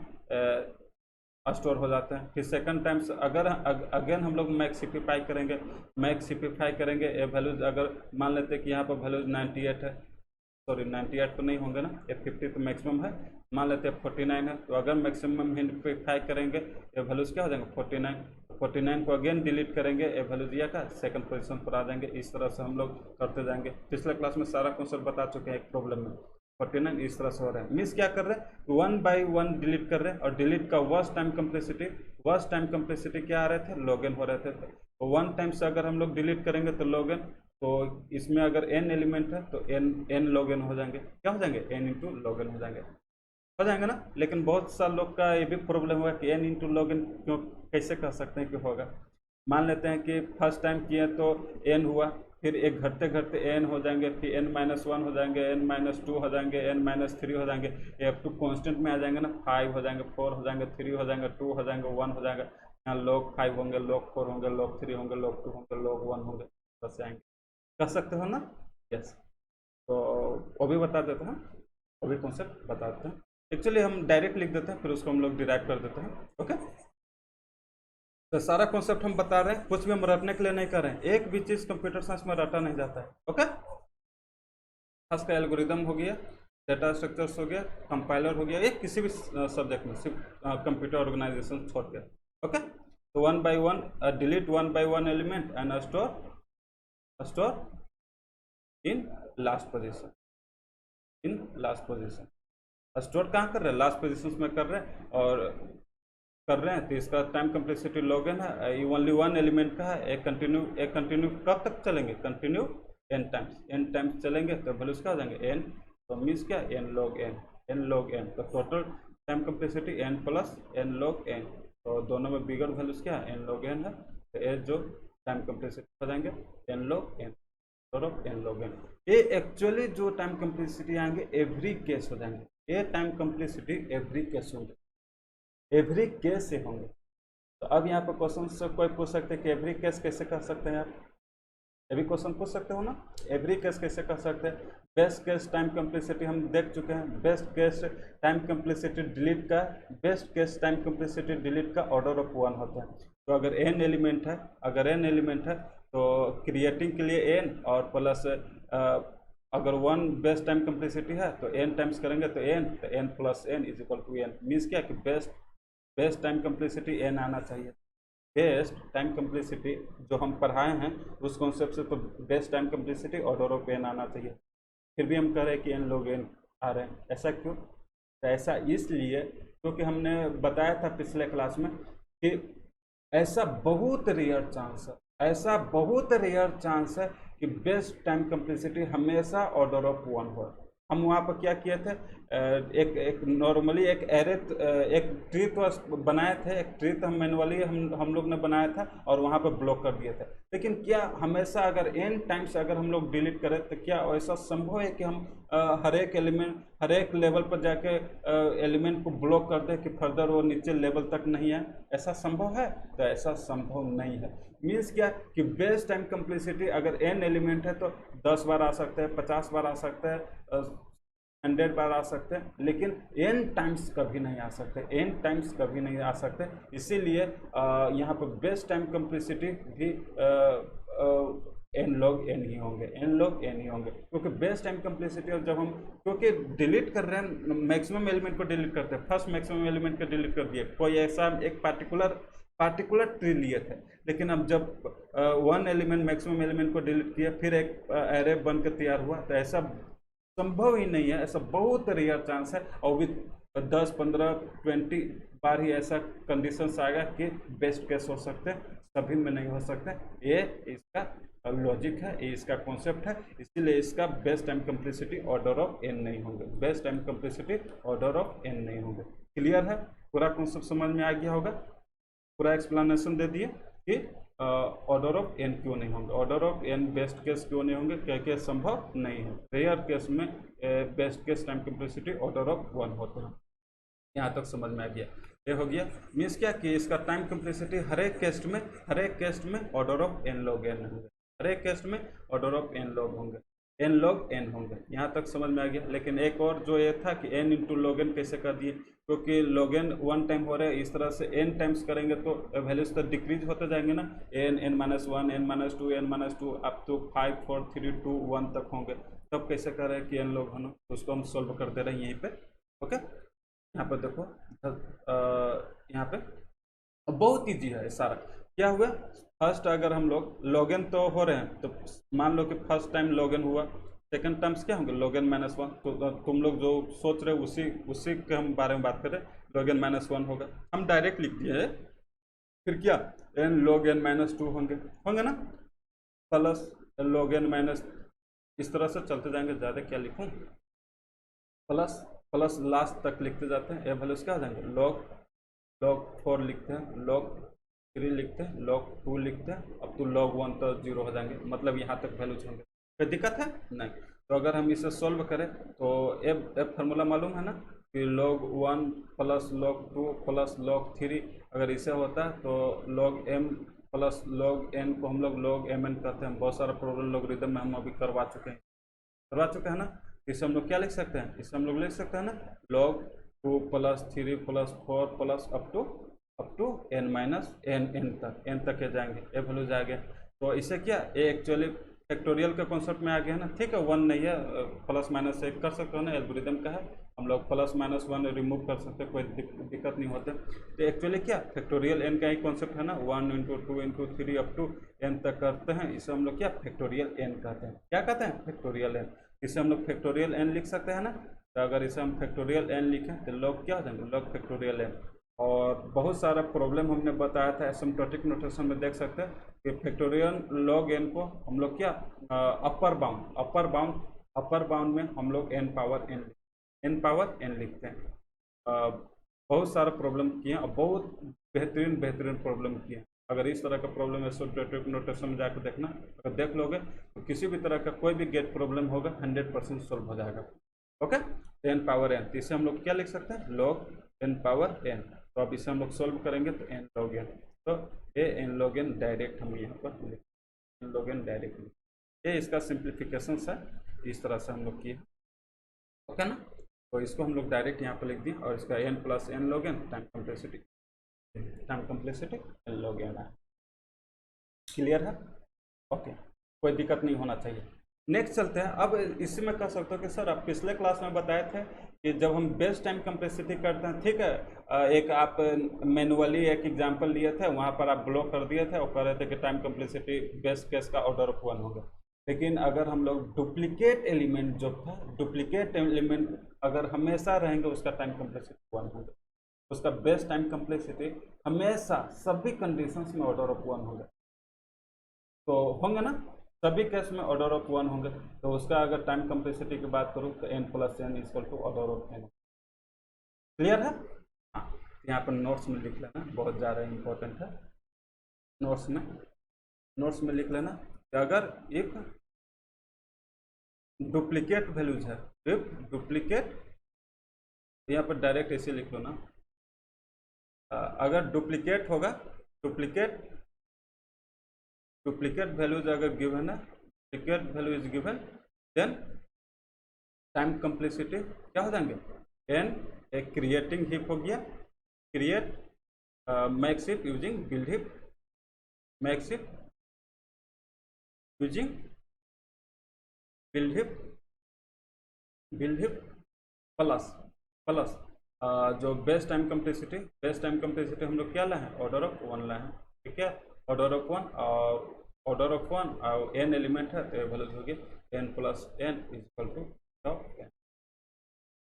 स्टोर हो जाते हैं। फिर सेकंड टाइम से अगर अगेन हम लोग मैक्स सिंप्लीफाई करेंगे ये वैल्यूज, अगर मान लेते हैं कि यहाँ पर वैल्यूज 98 है, सॉरी 98 तो नहीं होंगे ना, F50 तो मैक्सिमम है, मान लेते हैं 49 है, तो अगर मैक्सिमम सिंप्लीफाई करेंगे ये वैल्यूज क्या हो जाएंगे 49 को अगेन डिलीट करेंगे, ये वैल्यूज ये का सेकंड पोजीशन पर आ जाएंगे। इस तरह से हम लोग करते जाएंगे। पिछले क्लास में सारा कॉन्सेप्ट बता चुके हैं एक प्रॉब्लम में। 49 इस तरह से हो रहा है, मीन्स क्या कर रहे हैं 1 बाय 1 डिलीट कर रहे हैं, और डिलीट का वर्स्ट टाइम कम्प्लेक्सिटी क्या आ रहे थे, लॉग एन हो रहे थे। तो 1 टाइम से अगर हम लोग डिलीट करेंगे तो लॉग एन, तो इसमें अगर n एलिमेंट है तो n लॉग एन हो जाएंगे, क्या हो जाएंगे n इंटू लॉग एन हो जाएंगे ना। लेकिन बहुत सारे लोग का ये भी प्रॉब्लम हुआ कि n इंटू लॉग एन क्यों, कैसे कर सकते हैं कि होगा। मान लेते हैं कि फर्स्ट टाइम किए तो n हुआ, फिर एक घटते घटते n हो जाएंगे, फिर n-1 हो जाएंगे, n-2 हो जाएंगे, n-3 हो जाएंगे, F2 कॉन्स्टेंट में आ जाएंगे ना, 5 हो जाएंगे, 4 हो जाएंगे, 3 हो जाएंगे, 2 हो जाएंगे, 1 हो जाएगा। यहाँ log 5 होंगे, log 4 होंगे, log 3 होंगे, log 2 होंगे, log 1 होंगे, बस आएंगे। कर सकते हो ना, यस। तो वो भी बता देते हैं, वो भी कॉन्सेप्ट बता देते हैं। एक्चुअली हम डायरेक्ट लिख देते हैं, फिर उसको हम लोग डिराइव कर देते हैं। ओके, तो सारा कॉन्सेप्ट हम बता रहे हैं, कुछ भी हम रटने के लिए नहीं कर रहे हैं, एक भी चीज़ कंप्यूटर साइंस में रटा नहीं जाता है। ओके, खास का एल्गोरिदम हो गया, डेटा स्ट्रक्चर्स हो गया, कंपाइलर हो गया, एक किसी भी सब्जेक्ट में सिर्फ कंप्यूटर ऑर्गेनाइजेशन छोड़ के। ओके, तो 1 by 1 delete 1 by 1 element and store in last position, store कहाँ कर रहे हैं, लास्ट पोजीशन में कर रहे हैं, और कर रहे हैं तो इसका टाइम कम्प्लेक्सिटी log n है, ये ओनली 1 एलिमेंट का है। एक कंटिन्यू कब तक चलेंगे, कंटिन्यू n टाइम्स चलेंगे, तो वैल्यूज क्या हो जाएंगे n, तो मीन्स क्या n log n, तो total time complexity n plus n log n, तो दोनों में बिगर वैल्यूज क्या है n log n है। तो ये जो टाइम कम्प्लेक्सिटी हो जाएंगे n log n of n log n. ये एक्चुअली जो टाइम कम्प्लेक्सिटी आएंगे एवरी केस हो जाएंगे, ये टाइम कम्प्लेक्सिटी एवरी केस होंगे, एवरी केस से होंगे। तो अब यहाँ पर क्वेश्चन से कोई पूछ सकते हैं कि एवरी केस कैसे कर सकते हैं आप, ये भी क्वेश्चन पूछ सकते हो ना, एवरी केस कैसे कर सकते हैं। बेस्ट केस टाइम कम्प्लेक्सिटी हम देख चुके हैं, best case time complexity delete का, best case time complexity delete का ऑर्डर ऑफ 1 होता है। तो अगर एन एलिमेंट है, अगर एन एलिमेंट है तो क्रिएटिंग के लिए एन और प्लस अगर 1 बेस्ट टाइम कम्प्लेक्सिटी है तो एन टाइम्स करेंगे तो n plus n is equal to n. Means क्या कि बेस्ट टाइम कम्प्लेक्सिटी एन आना चाहिए। बेस्ट टाइम कम्प्लेक्सिटी जो हम पढ़ाए हैं उस कॉन्सेप्ट से तो best time complexity order of n आना चाहिए, फिर भी हम कह रहे हैं कि एन लॉग एन आ रहे हैं। ऐसा क्यों? तो ऐसा इसलिए क्योंकि हमने बताया था पिछले क्लास में कि ऐसा बहुत रेयर चांस है, ऐसा बहुत रेयर चांस है कि बेस्ट टाइम कम्प्लेक्सिटी हमेशा ऑर्डर ऑफ 1 हो। हम वहाँ पर क्या किए थे, एक नॉर्मली एक एरे एक ट्री तो बनाए थे, एक ट्री तो हम मैनुअली हम लोग ने बनाया था और वहाँ पर ब्लॉक कर दिए थे। लेकिन क्या हमेशा अगर n टाइम्स अगर हम लोग डिलीट करें तो क्या ऐसा संभव है कि हम हर एक एलिमेंट हर एक लेवल पर जाके एलिमेंट को ब्लॉक कर दें कि फर्दर वो नीचे लेवल तक नहीं है? ऐसा संभव है? तो ऐसा संभव नहीं है। मीन्स क्या कि बेस्ट टाइम कम्प्लेक्सिटी अगर n एलिमेंट है तो 10 बार आ सकते हैं, 50 बार आ सकते हैं, 100 बार आ सकते हैं, लेकिन n टाइम्स कभी नहीं आ सकते, n टाइम्स कभी नहीं आ सकते। इसीलिए यहाँ पर बेस्ट टाइम कम्प्लेक्सिटी भी n log n ही होंगे, n log n ही होंगे, क्योंकि बेस्ट टाइम कम्प्लेक्सिटी और जब हम क्योंकि डिलीट कर रहे हैं मैक्सिमम एलिमेंट को डिलीट करते हैं, फर्स्ट मैक्सिमम एलिमेंट को डिलीट कर दिए, कोई ऐसा एक पार्टिकुलर ट्री लिए थे, लेकिन अब जब 1 एलिमेंट मैक्सिमम एलिमेंट को डिलीट किया फिर एक एरे बन के तैयार हुआ, तो ऐसा संभव ही नहीं है, ऐसा बहुत रेयर चांस है। और भी 10, 15, 20 बार ही ऐसा कंडीशंस आएगा कि बेस्ट केस हो सकते हैं, सभी में नहीं हो सकते। ये इसका लॉजिक है, ये इसका कॉन्सेप्ट है, इसीलिए इसका best time complexity order of n नहीं होंगे, best time complexity order of n नहीं होंगे। क्लियर है? पूरा कॉन्सेप्ट समझ में आ गया होगा, पूरा एक्सप्लेनेशन दे दिए कि ऑर्डर ऑफ n क्यों नहीं होंगे, order of n best case क्यों नहीं होंगे, क्या क्या संभव नहीं है। रेयर केस में best case time complexity order of 1 होते हैं। यहाँ तक समझ में आ गया? ये हो गया। मीन्स क्या कि इसका टाइम कम्प्लेक्सिटी हर एक केस में order of n log n होंगे, हर एक केस में ऑर्डर ऑफ n log होंगे, n log n होंगे। यहाँ तक समझ में आ गया। लेकिन एक और जो ये था कि n इंटू log n कैसे कर दिए, क्योंकि log n 1 टाइम हो रहा है, इस तरह से n टाइम्स करेंगे तो वैल्यूज तो डिक्रीज होते जाएंगे ना, n-1, n-2, n-2 up to 5, 4, 3, 2, 1 तक होंगे। तब कैसे कर रहे हैं कि n log होना, तो उसको हम सॉल्व कर दे रहे हैं यहीं पे। ओके, यहाँ पर देखो, यहाँ पे बहुत ईजी है सारा। क्या हुआ, फर्स्ट अगर हम लोग log n तो हो रहे हैं, तो मान लो कि फर्स्ट टाइम log n हुआ, सेकंड टर्म्स क्या होंगे log n -1। तो तुम लोग जो सोच रहे हो उसी के हम बारे में बात करें, log n -1 होगा, हम डायरेक्ट लिख दिए। फिर क्या n log n -2 होंगे ना, प्लस log n माइनस, इस तरह से चलते जाएंगे। ज़्यादा क्या लिखूं, प्लस लास्ट तक लिखते जाते हैं। ये वैल्यूज क्या आ जाएंगे, log 4 लिखते हैं, log 3 लिखते हैं, log 2 लिखते हैं, अब तो log 1 तो 0 हो जाएंगे, मतलब यहाँ तक वैल्यूज होंगे। कोई दिक्कत है? नहीं। तो अगर हम इसे सॉल्व करें तो एफ फार्मूला मालूम है ना कि log 1 plus log 2 plus log 3, अगर इसे होता है तो log m plus log n को हम लोग log mn कहते हैं। बहुत सारा प्रॉब्लम लॉगरिथम में हम अभी करवा चुके हैं ना। इसे हम लोग क्या लिख सकते हैं, इसे हम लोग लिख सकते हैं ना log 2 plus 3 plus 4 plus up to n तक जाएंगे, ये वैल्यू जाएंगे। तो इसे क्या, ये एक्चुअली फैक्टोरियल के कॉन्सेप्ट में आ गया ना, ठीक है। 1 नहीं है, प्लस माइनस 1 कर सकते हो ना, एल्गोरिथम का है, हम लोग प्लस माइनस 1 रिमूव कर सकते हैं, कोई दिक्कत नहीं होता। तो एक्चुअली क्या फैक्टोरियल n का ही कॉन्सेप्ट है ना, 1 into 2 into 3 up to n तक करते हैं, इसे हम लोग क्या फैक्टोरियल n कहते हैं। क्या कहते हैं, फैक्टोरियल n। इसे हम लोग फैक्टोरियल n लिख सकते हैं ना। तो अगर इसे हम फैक्टोरियल n लिखें तो log क्या हो जाएंगे, log फैक्टोरियल n। और बहुत सारा प्रॉब्लम हमने बताया था, एसिम्प्टोटिक नोटेशन में देख सकते हैं कि फैक्टोरियल log n को हम लोग क्या अपर बाउंड में हम लोग n पावर n लिखते हैं। बहुत सारा प्रॉब्लम किए और बहुत बेहतरीन प्रॉब्लम किए। अगर इस तरह का प्रॉब्लम एसोसिएटिव नोटेशन में जाकर देखना, अगर देख लोगे तो किसी भी तरह का कोई भी गेट प्रॉब्लम होगा 100% सोल्व हो जाएगा। ओके, n पावर n, तो इसे हम लोग क्या लिख सकते हैं, log n पावर n। तो अब इसे हम लोग सोल्व करेंगे तो n log n, तो ये n log n डायरेक्ट हम यहाँ पर n log n डायरेक्ट, ये इसका सिंप्लीफिकेशन है, इस तरह से हम लोग किए। ओके ना, तो इसको हम लोग डायरेक्ट यहाँ पर लिख दिए और इसका n plus n log n time complexity n log n है। क्लियर है? ओके, कोई दिक्कत नहीं होना चाहिए। नेक्स्ट चलते हैं। अब इसी में कह सकते हो कि सर आप पिछले क्लास में बताए थे कि जब हम बेस टाइम कम्प्लेक्सिटी करते हैं, ठीक है, एक आप मैनुअली एक एग्जांपल लिए थे, वहाँ पर आप ब्लॉक कर दिए थे और कह रहे थे कि टाइम कम्प्लेक्सिटी बेस केस का ऑर्डर ऑफ 1 होगा। लेकिन अगर हम लोग डुप्लीकेट एलिमेंट जो था, डुप्लीकेट एलिमेंट अगर हमेशा रहेंगे उसका टाइम कम्प्लेक्सिटी 1 होगा, उसका बेस टाइम कम्प्लेक्सिटी हमेशा सभी कंडीशंस में ऑर्डर ऑफ 1 होगा। तो होंगे ना, सभी केस में ऑर्डर ऑफ 1 होंगे, तो उसका अगर टाइम कम्प्लेक्सिटी की बात करूँ तो n plus n equal to order of n। Clear है? हाँ, यहाँ पर नोट्स में लिख लेना, बहुत ज़्यादा इंपॉर्टेंट है। नोट्स में लिख लेना कि अगर एक डुप्लीकेट वैल्यूज है, इफ डुप्लीकेट, यहाँ पर डायरेक्ट ऐसे लिख लो ना, अगर डुप्लीकेट होगा, डुप्लीकेट वैल्यूज अगर गिवन है, duplicate value is given, then time complexity क्या हो जाएंगे, n एक क्रिएटिंग हीप हो गया, create makes it using build heap, makes it using build heap plus जो बेस टाइम कम्प्लेक्सिटी हम लोग क्या लाए हैं, ऑर्डर ऑफ 1 लाए हैं। ठीक है, ऑर्डर ऑफ 1 और n एलिमेंट है तो वैल्यूज होगी n plus n equal to n।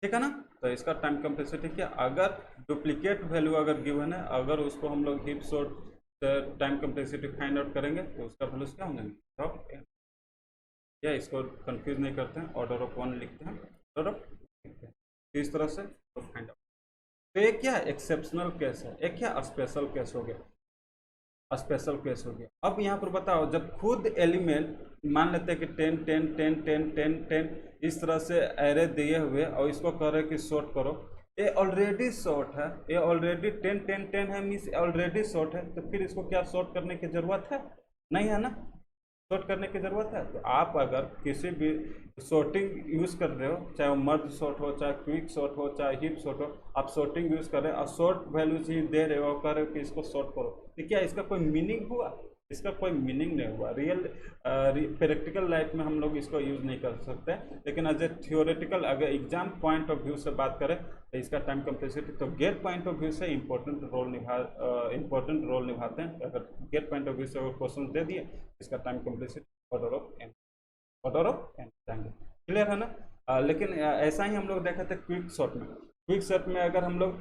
ठीक है ना, तो इसका टाइम कम्प्लेक्सिटी क्या, अगर डुप्लीकेट वैल्यू अगर गिवन है, अगर उसको हम लोग हीप सॉर्ट से टाइम कम्प्लेक्सिटी फाइंड आउट करेंगे तो उसका वैल्यूज क्या होंगे, n। या इसको कंफ्यूज नहीं करते हैं, ऑर्डर ऑफ 1 लिखते हैं, ऑर्डर ऑफ लिखते हैं, तो इस तरह से तो फाइंड आउट। तो एक क्या एक्सेप्शनल केस है, एक क्या स्पेशल केस हो गया, स्पेशल केस हो गया। अब यहाँ पर बताओ, जब खुद एलिमेंट मान लेते हैं कि 10 10 10 10 10 10 इस तरह से एरे दिए हुए और इसको कह रहे कि सॉर्ट करो, ये ऑलरेडी सॉर्ट है, ये ऑलरेडी 10 10 10 है, मीन्स ऑलरेडी सॉर्ट है, तो फिर इसको क्या सॉर्ट करने की जरूरत है, नहीं है ना, सॉर्ट करने की ज़रूरत है। तो आप अगर किसी भी सॉर्टिंग यूज़ कर रहे हो, चाहे वो मर्ज सॉर्ट हो, चाहे क्विक सॉर्ट हो, चाहे हीप सॉर्ट हो, आप सॉर्टिंग यूज़ कर रहे हो और सॉर्ट वैल्यूज ही दे रहे हो और कह रहे हो कि इसको सॉर्ट करो, तो क्या इसका कोई मीनिंग हुआ, इसका कोई मीनिंग नहीं हुआ। रियल प्रैक्टिकल लाइफ में हम लोग इसको यूज़ नहीं कर सकते, लेकिन एज ए थियोरेटिकल अगर एग्जाम पॉइंट ऑफ व्यू से बात करें तो इसका टाइम कम्प्लेक्सिटी तो गेट पॉइंट ऑफ व्यू से इंपॉर्टेंट रोल निभाते हैं। अगर गेट पॉइंट ऑफ व्यू से क्वेश्चन दे दिए, इसका time complexity order of n जाएंगे। क्लियर है ना? लेकिन ऐसा ही हम लोग देखे थे क्विक शॉट में अगर हम लोग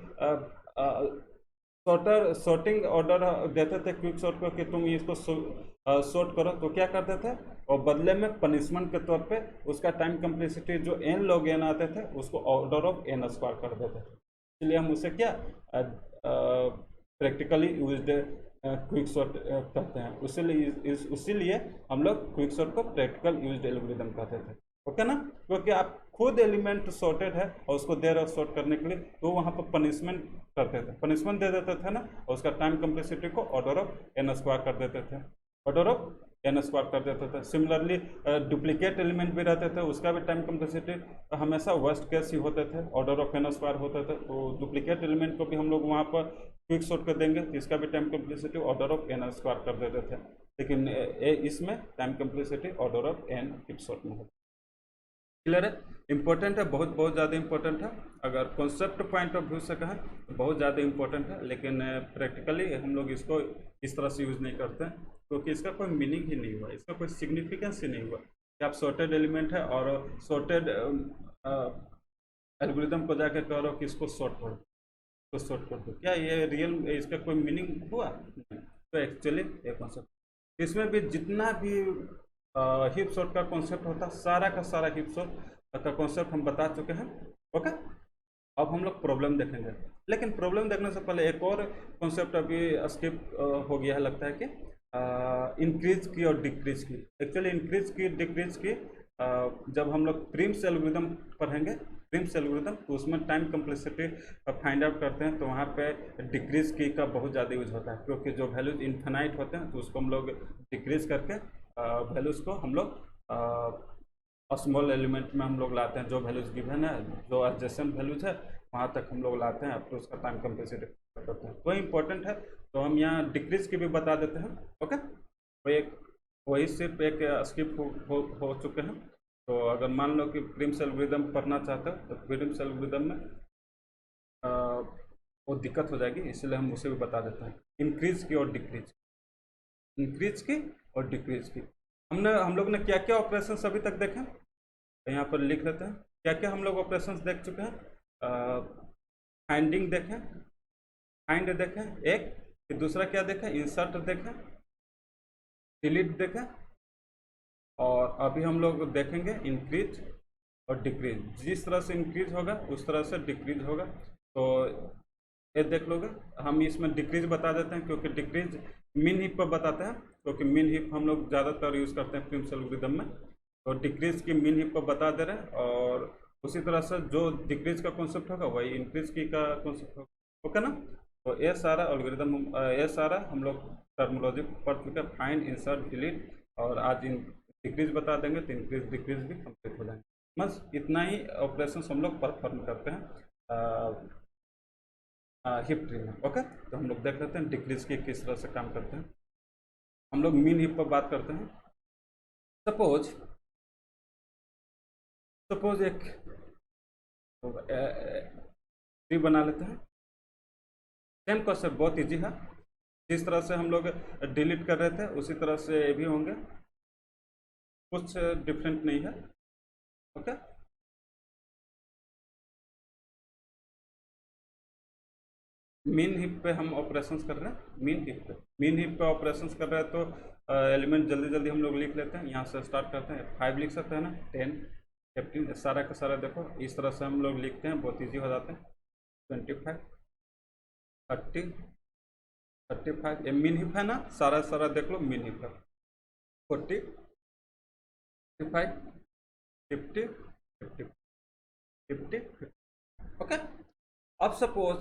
सॉर्टिंग ऑर्डर देते थे क्विक शॉट को कि तुम इसको सॉर्ट करो, तो क्या करते थे, और बदले में पनिशमेंट के तौर पे उसका टाइम कम्प्लेक्सिटी जो n log n आते थे उसको ऑर्डर ऑफ n स्क्वायर कर देते थे। इसलिए हम उसे क्या प्रैक्टिकली यूज्ड क्विक शॉट कहते हैं। उसीलिए हम लोग क्विक शॉट को प्रैक्टिकल यूज्ड एल्गोरिथम कहते थे। ओके ना, क्योंकि आप खुद एलिमेंट सॉर्टेड है और उसको दे रहे सॉर्ट करने के लिए, तो वहाँ पर पनिशमेंट करते थे, पनिशमेंट दे देते थे ना, और उसका टाइम कम्प्लेक्सिटी को ऑर्डर ऑफ n स्क्वायर कर देते थे, ऑर्डर ऑफ n स्क्वायर कर देते थे। सिमिलरली डुप्लीकेट एलिमेंट भी रहते थे, उसका भी टाइम कम्प्लेक्सिटी हमेशा वर्स्ट केस ही होते थे, ऑर्डर ऑफ n स्क्वायर होते थे। तो डुप्लीकेट एलिमेंट को भी हम लोग वहाँ पर क्विक शॉट कर देंगे, तो इसका भी time complexity order of n square कर देते थे। लेकिन इसमें time complexity order of n quick shot में होता है। क्लियर है? इंपॉर्टेंट है, बहुत ज़्यादा इंपॉर्टेंट है। अगर कॉन्सेप्ट पॉइंट ऑफ व्यू से कहें तो बहुत ज़्यादा इंपॉर्टेंट है, लेकिन प्रैक्टिकली हम लोग इसको इस तरह से यूज़ नहीं करते हैं, क्योंकि इसका कोई मीनिंग ही नहीं हुआ, इसका कोई सिग्निफिकेंस ही नहीं हुआ कि आप सॉर्टेड एलिमेंट है और सॉर्टेड एल्गोरिथम को जाकर कह रहे हो कि इसको सॉर्ट कर दो, क्या ये रियल इसका कोई मीनिंग हुआ? तो एक्चुअली ये कॉन्सेप्ट, इसमें भी जितना भी हिप शॉट का कॉन्सेप्ट होता, सारा का सारा हिप शॉट का कॉन्सेप्ट हम बता चुके हैं। ओके, अब हम लोग प्रॉब्लम देखेंगे, लेकिन प्रॉब्लम देखने से पहले एक और कॉन्सेप्ट अभी स्किप हो गया है लगता है कि इंक्रीज की और डिक्रीज की। एक्चुअली इंक्रीज की डिक्रीज की जब हम लोग प्रिम्स एल्गोरिथम पढ़ेंगे, प्रिम्स एल्गोरिथम, तो उसमें टाइम कम्प्लेक्सिटी फाइंड आउट करते हैं, तो वहाँ पे डिक्रीज की का बहुत ज़्यादा यूज होता है, क्योंकि जो वैल्यूज इन्फिनाइट होते हैं तो उसको हम लोग डिक्रीज करके वैल्यूज़ को हम लोग स्मॉल एलिमेंट में हम लोग लाते हैं, जो वैल्यूज गिवन है, जो एडजेसेंट वैल्यूज है वहाँ तक हम लोग लाते हैं, अब तो उसका टाइम कम्प्लेक्सिटी करते हैं, वही इंपॉर्टेंट है। तो हम यहाँ डिक्रीज की भी बता देते हैं। ओके, वही सिर्फ एक स्किप हो चुके हैं। तो अगर मान लो कि प्रिम्स एल्गोरिथम पढ़ना चाहते हो तो प्रिम्स एल्गोरिथम में वो दिक्कत हो जाएगी, इसलिए हम उसे भी बता देते हैं, इंक्रीज की और डिक्रीज, इंक्रीज की और डिक्रीज की। हम लोग ने क्या क्या ऑपरेशन अभी तक देखे, तो यहाँ पर लिख लेते हैं क्या क्या हम लोग ऑपरेशंस देख चुके हैं। फाइंडिंग देखें, फाइंड देखें एक, फिर दूसरा क्या देखें, इंसर्ट देखें, डिलीट देखें, और अभी हम लोग देखेंगे इंक्रीज और डिक्रीज। जिस तरह से इंक्रीज होगा उस तरह से डिक्रीज होगा। तो ये देख लोगे, हम इसमें डिक्रीज बता देते हैं, क्योंकि डिक्रीज मिन हिप पर बताते हैं, क्योंकि मिन हिप हम लोग ज़्यादातर यूज़ करते हैं प्रिम्स एल्गोरिथम में। तो डिक्रीज की मिन हिप पर बता दे रहे हैं, और उसी तरह से जो डिक्रीज का कॉन्सेप्ट होगा वही इंक्रीज की का कॉन्सेप्ट होगा। ओके ना, तो ये सारा एल्गोरिथम, ये सारा हम लोग टर्मोलॉजी पढ़ चुके हैं, फाइंड, इंसर्ट, डिलीट, और आज इन डिक्रीज बता देंगे तो इंक्रीज डिक्रीज भी कंप्लीट हो जाएंगे। बस इतना ही ऑपरेशन हम लोग परफॉर्म करते हैं हिप ट्री में। ओके, तो हम लोग देख लेते हैं डिक्रीज की किस तरह से काम करते हैं। हम लोग मीन हिप पर बात करते हैं। सपोज एक ट्री बना लेते हैं। सेम कॉन्सेप्ट, बहुत इजी है, जिस तरह से हम लोग डिलीट कर रहे थे उसी तरह से ये भी होंगे, कुछ डिफरेंट नहीं है। ओके, मीन हिप पे हम ऑपरेशंस कर रहे हैं, मीन हिप पे ऑपरेशंस कर रहे हैं, तो एलिमेंट जल्दी जल्दी हम लोग लिख लेते हैं। यहाँ से स्टार्ट करते हैं, 5 लिख सकते हैं ना, 10, 15, सारा का सारा देखो इस तरह से हम लोग लिखते हैं, बहुत ईजी हो जाते हैं। 25, 30, 35, ये मीन हिप है ना, सारा सारा देख लो मीन हिप है। 40, 55, 50, 50, 50। ओके, अब सपोज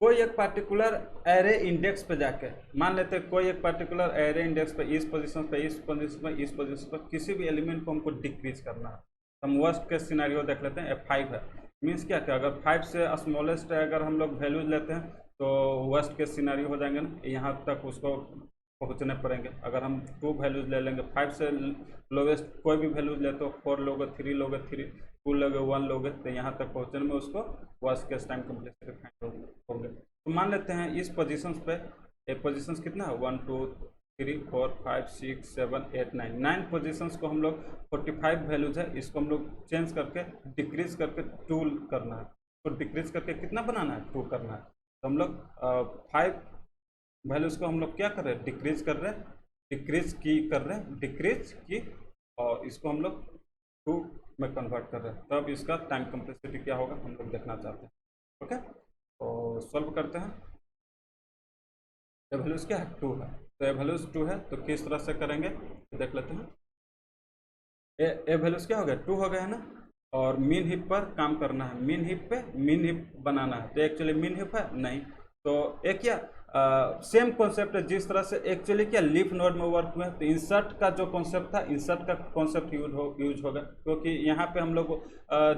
कोई एक पर्टिकुलर एरे इंडेक्स पे जाके मान लेते हैं, कोई एक पर्टिकुलर एरे इंडेक्स पे इस पोजीशन पे, इस पोजीशन पे, इस पोजीशन पर किसी भी एलिमेंट को हमको डिक्रीज करना है। हम वर्स्ट केस सिनेरियो देख लेते हैं, F5 है, मीन्स क्या क्या, अगर 5 से स्मॉलेस्ट अगर हम लोग वैल्यूज लेते हैं तो वर्स्ट केस सिनेरियो हो जाएंगे ना, यहाँ तक उसको पहुँचने पड़ेंगे। अगर हम 2 वैल्यूज ले लेंगे, 5 से लोवेस्ट कोई भी वैल्यूज ले तो 4 लोगे, 3 लोगे, 2 लोगे, 1 लोगे, तो यहाँ तक पहुँचने में उसको worst case time complexity find होंगे। तो मान लेते हैं इस पोजीशंस पे, एक पोजीशंस कितना है, 1 2 3 4 5 6 7 8 9 पोजीशंस को हम लोग 45 वैल्यूज है, इसको हम लोग चेंज करके डिक्रीज करके 2 करना है। तो डिक्रीज करके कितना बनाना है, 2 करना है। तो हम लोग 5 वैल्यूज को हम लोग क्या कर रहे हैं, डिक्रीज कर रहे हैं, डिक्रीज की कर रहे हैं, डिक्रीज की, और इसको हम लोग 2 में कन्वर्ट कर रहे हैं, तब इसका टाइम कम्प्लेक्सिटी क्या होगा हम लोग देखना चाहते हैं। ओके, तो सॉल्व करते हैं। वैल्यूज क्या है, 2 है, तो वैल्यूज 2 है, तो किस तरह से करेंगे देख लेते हैं। ए वैल्यूज क्या हो गया, 2 हो गया है ना, और मीन हिप पर काम करना है, मीन हिप पे मीन हिप बनाना है। तो एक्चुअली मीन हिप है नहीं, तो एक क्या सेम कॉन्सेप्ट है, जिस तरह से एक्चुअली क्या लीफ नोड में वर्क हुआ है, तो इंसर्ट का जो कॉन्सेप्ट था, इंसर्ट का कॉन्सेप्ट यूज होगा, क्योंकि यहाँ पे हम लोग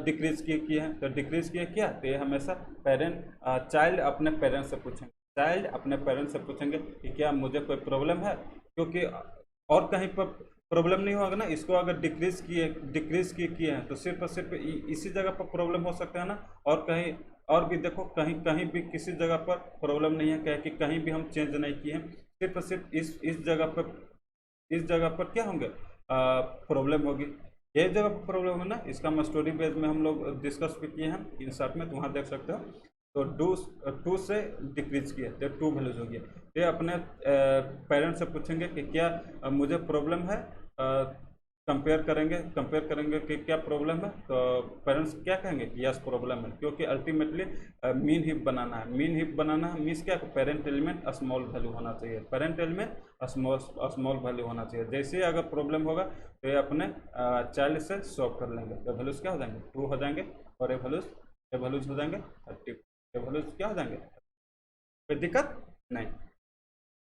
डिक्रीज किए हैं, तो डिक्रीज किए क्या, तो ये हमेशा पेरेंट चाइल्ड अपने पेरेंट्स से पूछेंगे, चाइल्ड अपने पेरेंट्स से पूछेंगे कि क्या मुझे कोई प्रॉब्लम है, क्योंकि और कहीं पर प्रॉब्लम नहीं होगा ना। इसको अगर डिक्रीज किए हैं तो सिर्फ और सिर्फ इसी जगह पर प्रॉब्लम हो सकता है ना, और कहीं और भी देखो, कहीं कहीं भी किसी जगह पर प्रॉब्लम नहीं है, क्या कि कहीं भी हम चेंज नहीं किए हैं, सिर्फ और सिर्फ इस जगह पर क्या होंगे, प्रॉब्लम होगी। ये जगह पर प्रॉब्लम है ना, इसका हम स्टोरी बेस में हम लोग डिस्कस भी किए हैं इंसर्ट में, तो वहाँ देख सकते हो। तो 2 से डिक्रीज किया तो 2 वैल्यूज हो गया। ये अपने पेरेंट्स से पूछेंगे कि क्या मुझे प्रॉब्लम है कंपेयर करेंगे कि क्या प्रॉब्लम है, तो पेरेंट्स क्या कहेंगे कि यस प्रॉब्लम है, क्योंकि अल्टीमेटली मीन हीप बनाना है। मीन हीप बनाना है मीन्स क्या, पेरेंट एलिमेंट स्मॉल वैल्यू होना चाहिए, पेरेंट एलिमेंट स्मॉल वैल्यू होना चाहिए। जैसे ही अगर प्रॉब्लम होगा तो ये अपने चाइल्ड से सॉल्व कर लेंगे, तो वैल्यूज क्या हो जाएंगे 2 हो जाएंगे, और ये वैल्यूज हो जाएंगे 30, ये वैल्यूज क्या हो जाएंगे, कोई दिक्कत नहीं।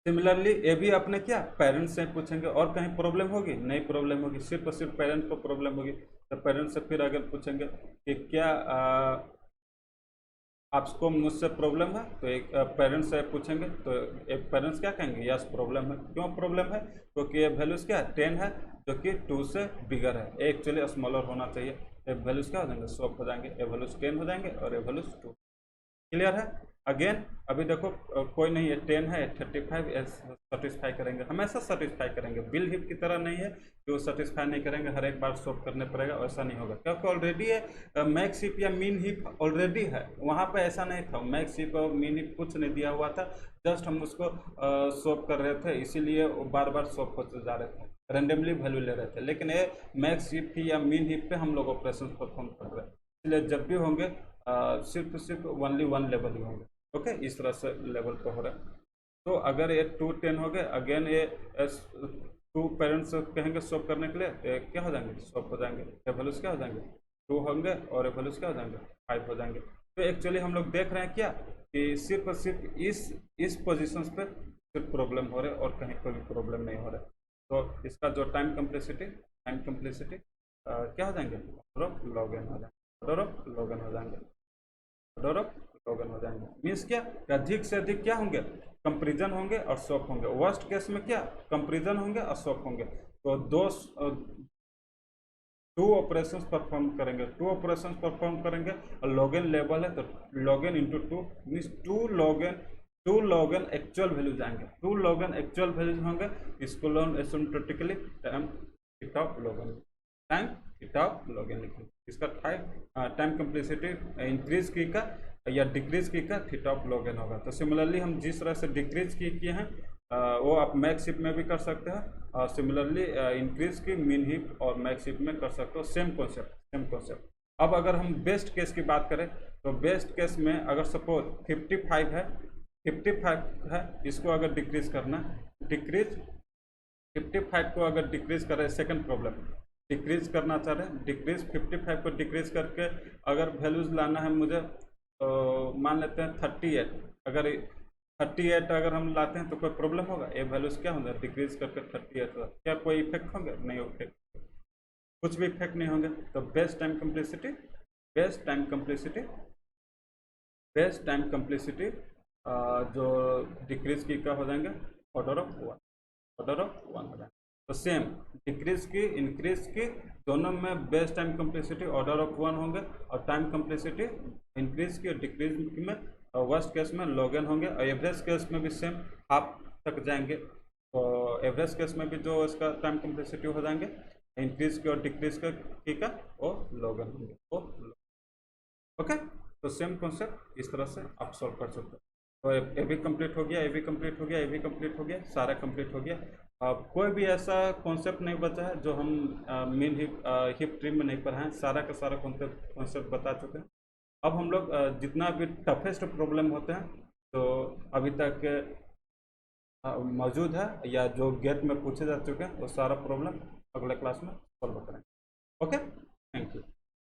सिमिलरली ये भी अपने क्या पेरेंट्स से पूछेंगे, और कहीं प्रॉब्लम होगी नहीं, प्रॉब्लम होगी सिर्फ और सिर्फ पेरेंट्स को प्रॉब्लम होगी, तो पेरेंट्स से फिर अगर पूछेंगे कि क्या आपको मुझसे प्रॉब्लम है, तो एक पेरेंट्स से पूछेंगे, तो एक पेरेंट्स क्या कहेंगे यस प्रॉब्लम है। क्यों प्रॉब्लम है, क्योंकि ये वैल्यूज क्या है 10 है, जो कि 2 से बिगर है, एक्चुअली स्मॉलर होना चाहिए। ये वैल्यूज क्या हो जाएंगे स्वैप हो जाएंगे, ये वैल्यूज 10 हो जाएंगे और ये वैल्यूज 2। क्लियर है। अगेन अभी देखो कोई नहीं है 10 है 35 सेटिस्फाई करेंगे, हमेशा सेटिस्फाई करेंगे, बिल हिप की तरह नहीं है कि वो सेटिस्फाई नहीं करेंगे, हर एक बार सॉल्व करने पड़ेगा, ऐसा नहीं होगा, क्योंकि ऑलरेडी है मैक्स हिप या मीन हिप ऑलरेडी है। वहाँ पे ऐसा नहीं था, मैक्स हिप और मीन हिप कुछ नहीं दिया हुआ था, जस्ट हम उसको सॉल्व कर रहे थे, इसीलिए बार बार सॉल्व होते जा रहे थे, रेंडमली वैल्यू ले रहे थे। लेकिन ये मैक्स हिप या मीन हिप पे हम लोग ऑपरेशन परफॉर्म कर रहे हैं, इसलिए जब भी होंगे सिर्फ ओनली 1 लेवल ही होंगे। ओके, इस तरह से लेवल पे हो रहा है। तो अगर ये 2 10 हो गए, अगेन ये 2 पेरेंट्स कहेंगे सॉल्व करने के लिए, क्या हो जाएंगे सॉल्व हो जाएंगे, वैल्यूज क्या हो जाएंगे 2 होंगे, और वैल्यूज क्या हो जाएंगे 5 हो जाएंगे। तो एक्चुअली हम लोग देख रहे हैं क्या कि सिर्फ और सिर्फ इस पोजिशन पे सिर्फ प्रॉब्लम हो रहे हैं, और कहीं कोई भी प्रॉब्लम नहीं हो रहा है। तो इसका जो टाइम कम्प्लेक्सिटी क्या हो जाएंगे लॉग एन हो जाएंगे, लॉग एन हो जाएंगे, लॉग एन हो जाएंगे। मीन्स क्या, अधिक से अधिक क्या होंगे कंपेरिजन होंगे और स्वैप होंगे। वर्स्ट केस में क्या कंपेरिजन होंगे और स्वैप होंगे, तो 2 ऑपरेशन परफॉर्म करेंगे, 2 ऑपरेशन परफॉर्म करेंगे, और लॉग एन लेवल है तो log n into 2 means 2 log n actual values आएंगे, 2 लॉग एन एक्चुअल वैल्यूज होंगे। इसको लोन asymptotically time theta log n, time theta log n लिखेंगे। इसका टाइम कम्प्लेक्सिटी इंक्रीज की का या डिक्रीज की का थीटा लॉग एन होगा। तो सिमिलरली हम जिस तरह से डिक्रीज की किए हैं वो आप मैक्स हिप में भी कर सकते हैं, और सिमिलरली इंक्रीज की मीन हिप और मैक्स हिप में कर सकते हो, सेम कॉन्सेप्ट। अब अगर हम बेस्ट केस की बात करें, तो बेस्ट केस में अगर सपोज 55 है, इसको अगर डिक्रीज करना, 55 को अगर डिक्रीज करें, सेकंड प्रॉब्लम डिक्रीज करना चाह रहे हैं, डिक्रीज 55 को डिक्रीज करके अगर वैल्यूज लाना है मुझे, तो मान लेते हैं 38, अगर 38 अगर हम लाते हैं तो कोई प्रॉब्लम होगा, ये वैल्यूज क्या होंगे डिक्रीज करके 38, क्या कोई इफेक्ट होंगे नहीं, इफेक्ट कुछ भी इफेक्ट नहीं होंगे। तो बेस्ट टाइम कम्प्लेक्सिटी जो डिक्रीज की का हो जाएंगे ऑर्डर ऑफ 1 हो जाएंगे। तो सेम डिक्रीज की इंक्रीज की दोनों में best time complexity order of 1 होंगे, और टाइम कम्प्लेक्सिटी इंक्रीज की और डिक्रीज में वर्स्ट केस में लॉग एन होंगे, और एवरेज केस में भी सेम हाफ तक जाएंगे। तो एवरेज केस में भी जो इसका टाइम कम्प्लेक्सिटी हो जाएंगे इंक्रीज की और डिक्रीज का वो लॉग एन होंगे, वो ओके। तो सेम कॉन्सेप्ट इस तरह से आप सॉल्व कर सकते हो। तो ये भी कंप्लीट हो गया, ये भी कंप्लीट हो गया, ये भी कंप्लीट हो गया, सारा कंप्लीट हो गया। अब कोई भी ऐसा कॉन्सेप्ट नहीं बचा है जो हम मेन हिप ट्री में नहीं पढ़ाएं, सारा का सारा कॉन्सेप्ट बता चुके हैं। अब हम लोग जितना भी टफेस्ट प्रॉब्लम होते हैं तो अभी तक मौजूद है या जो गेट में पूछे जा चुके हैं, वो सारा प्रॉब्लम अगले क्लास में सॉल्व करेंगे। Okay, thank you.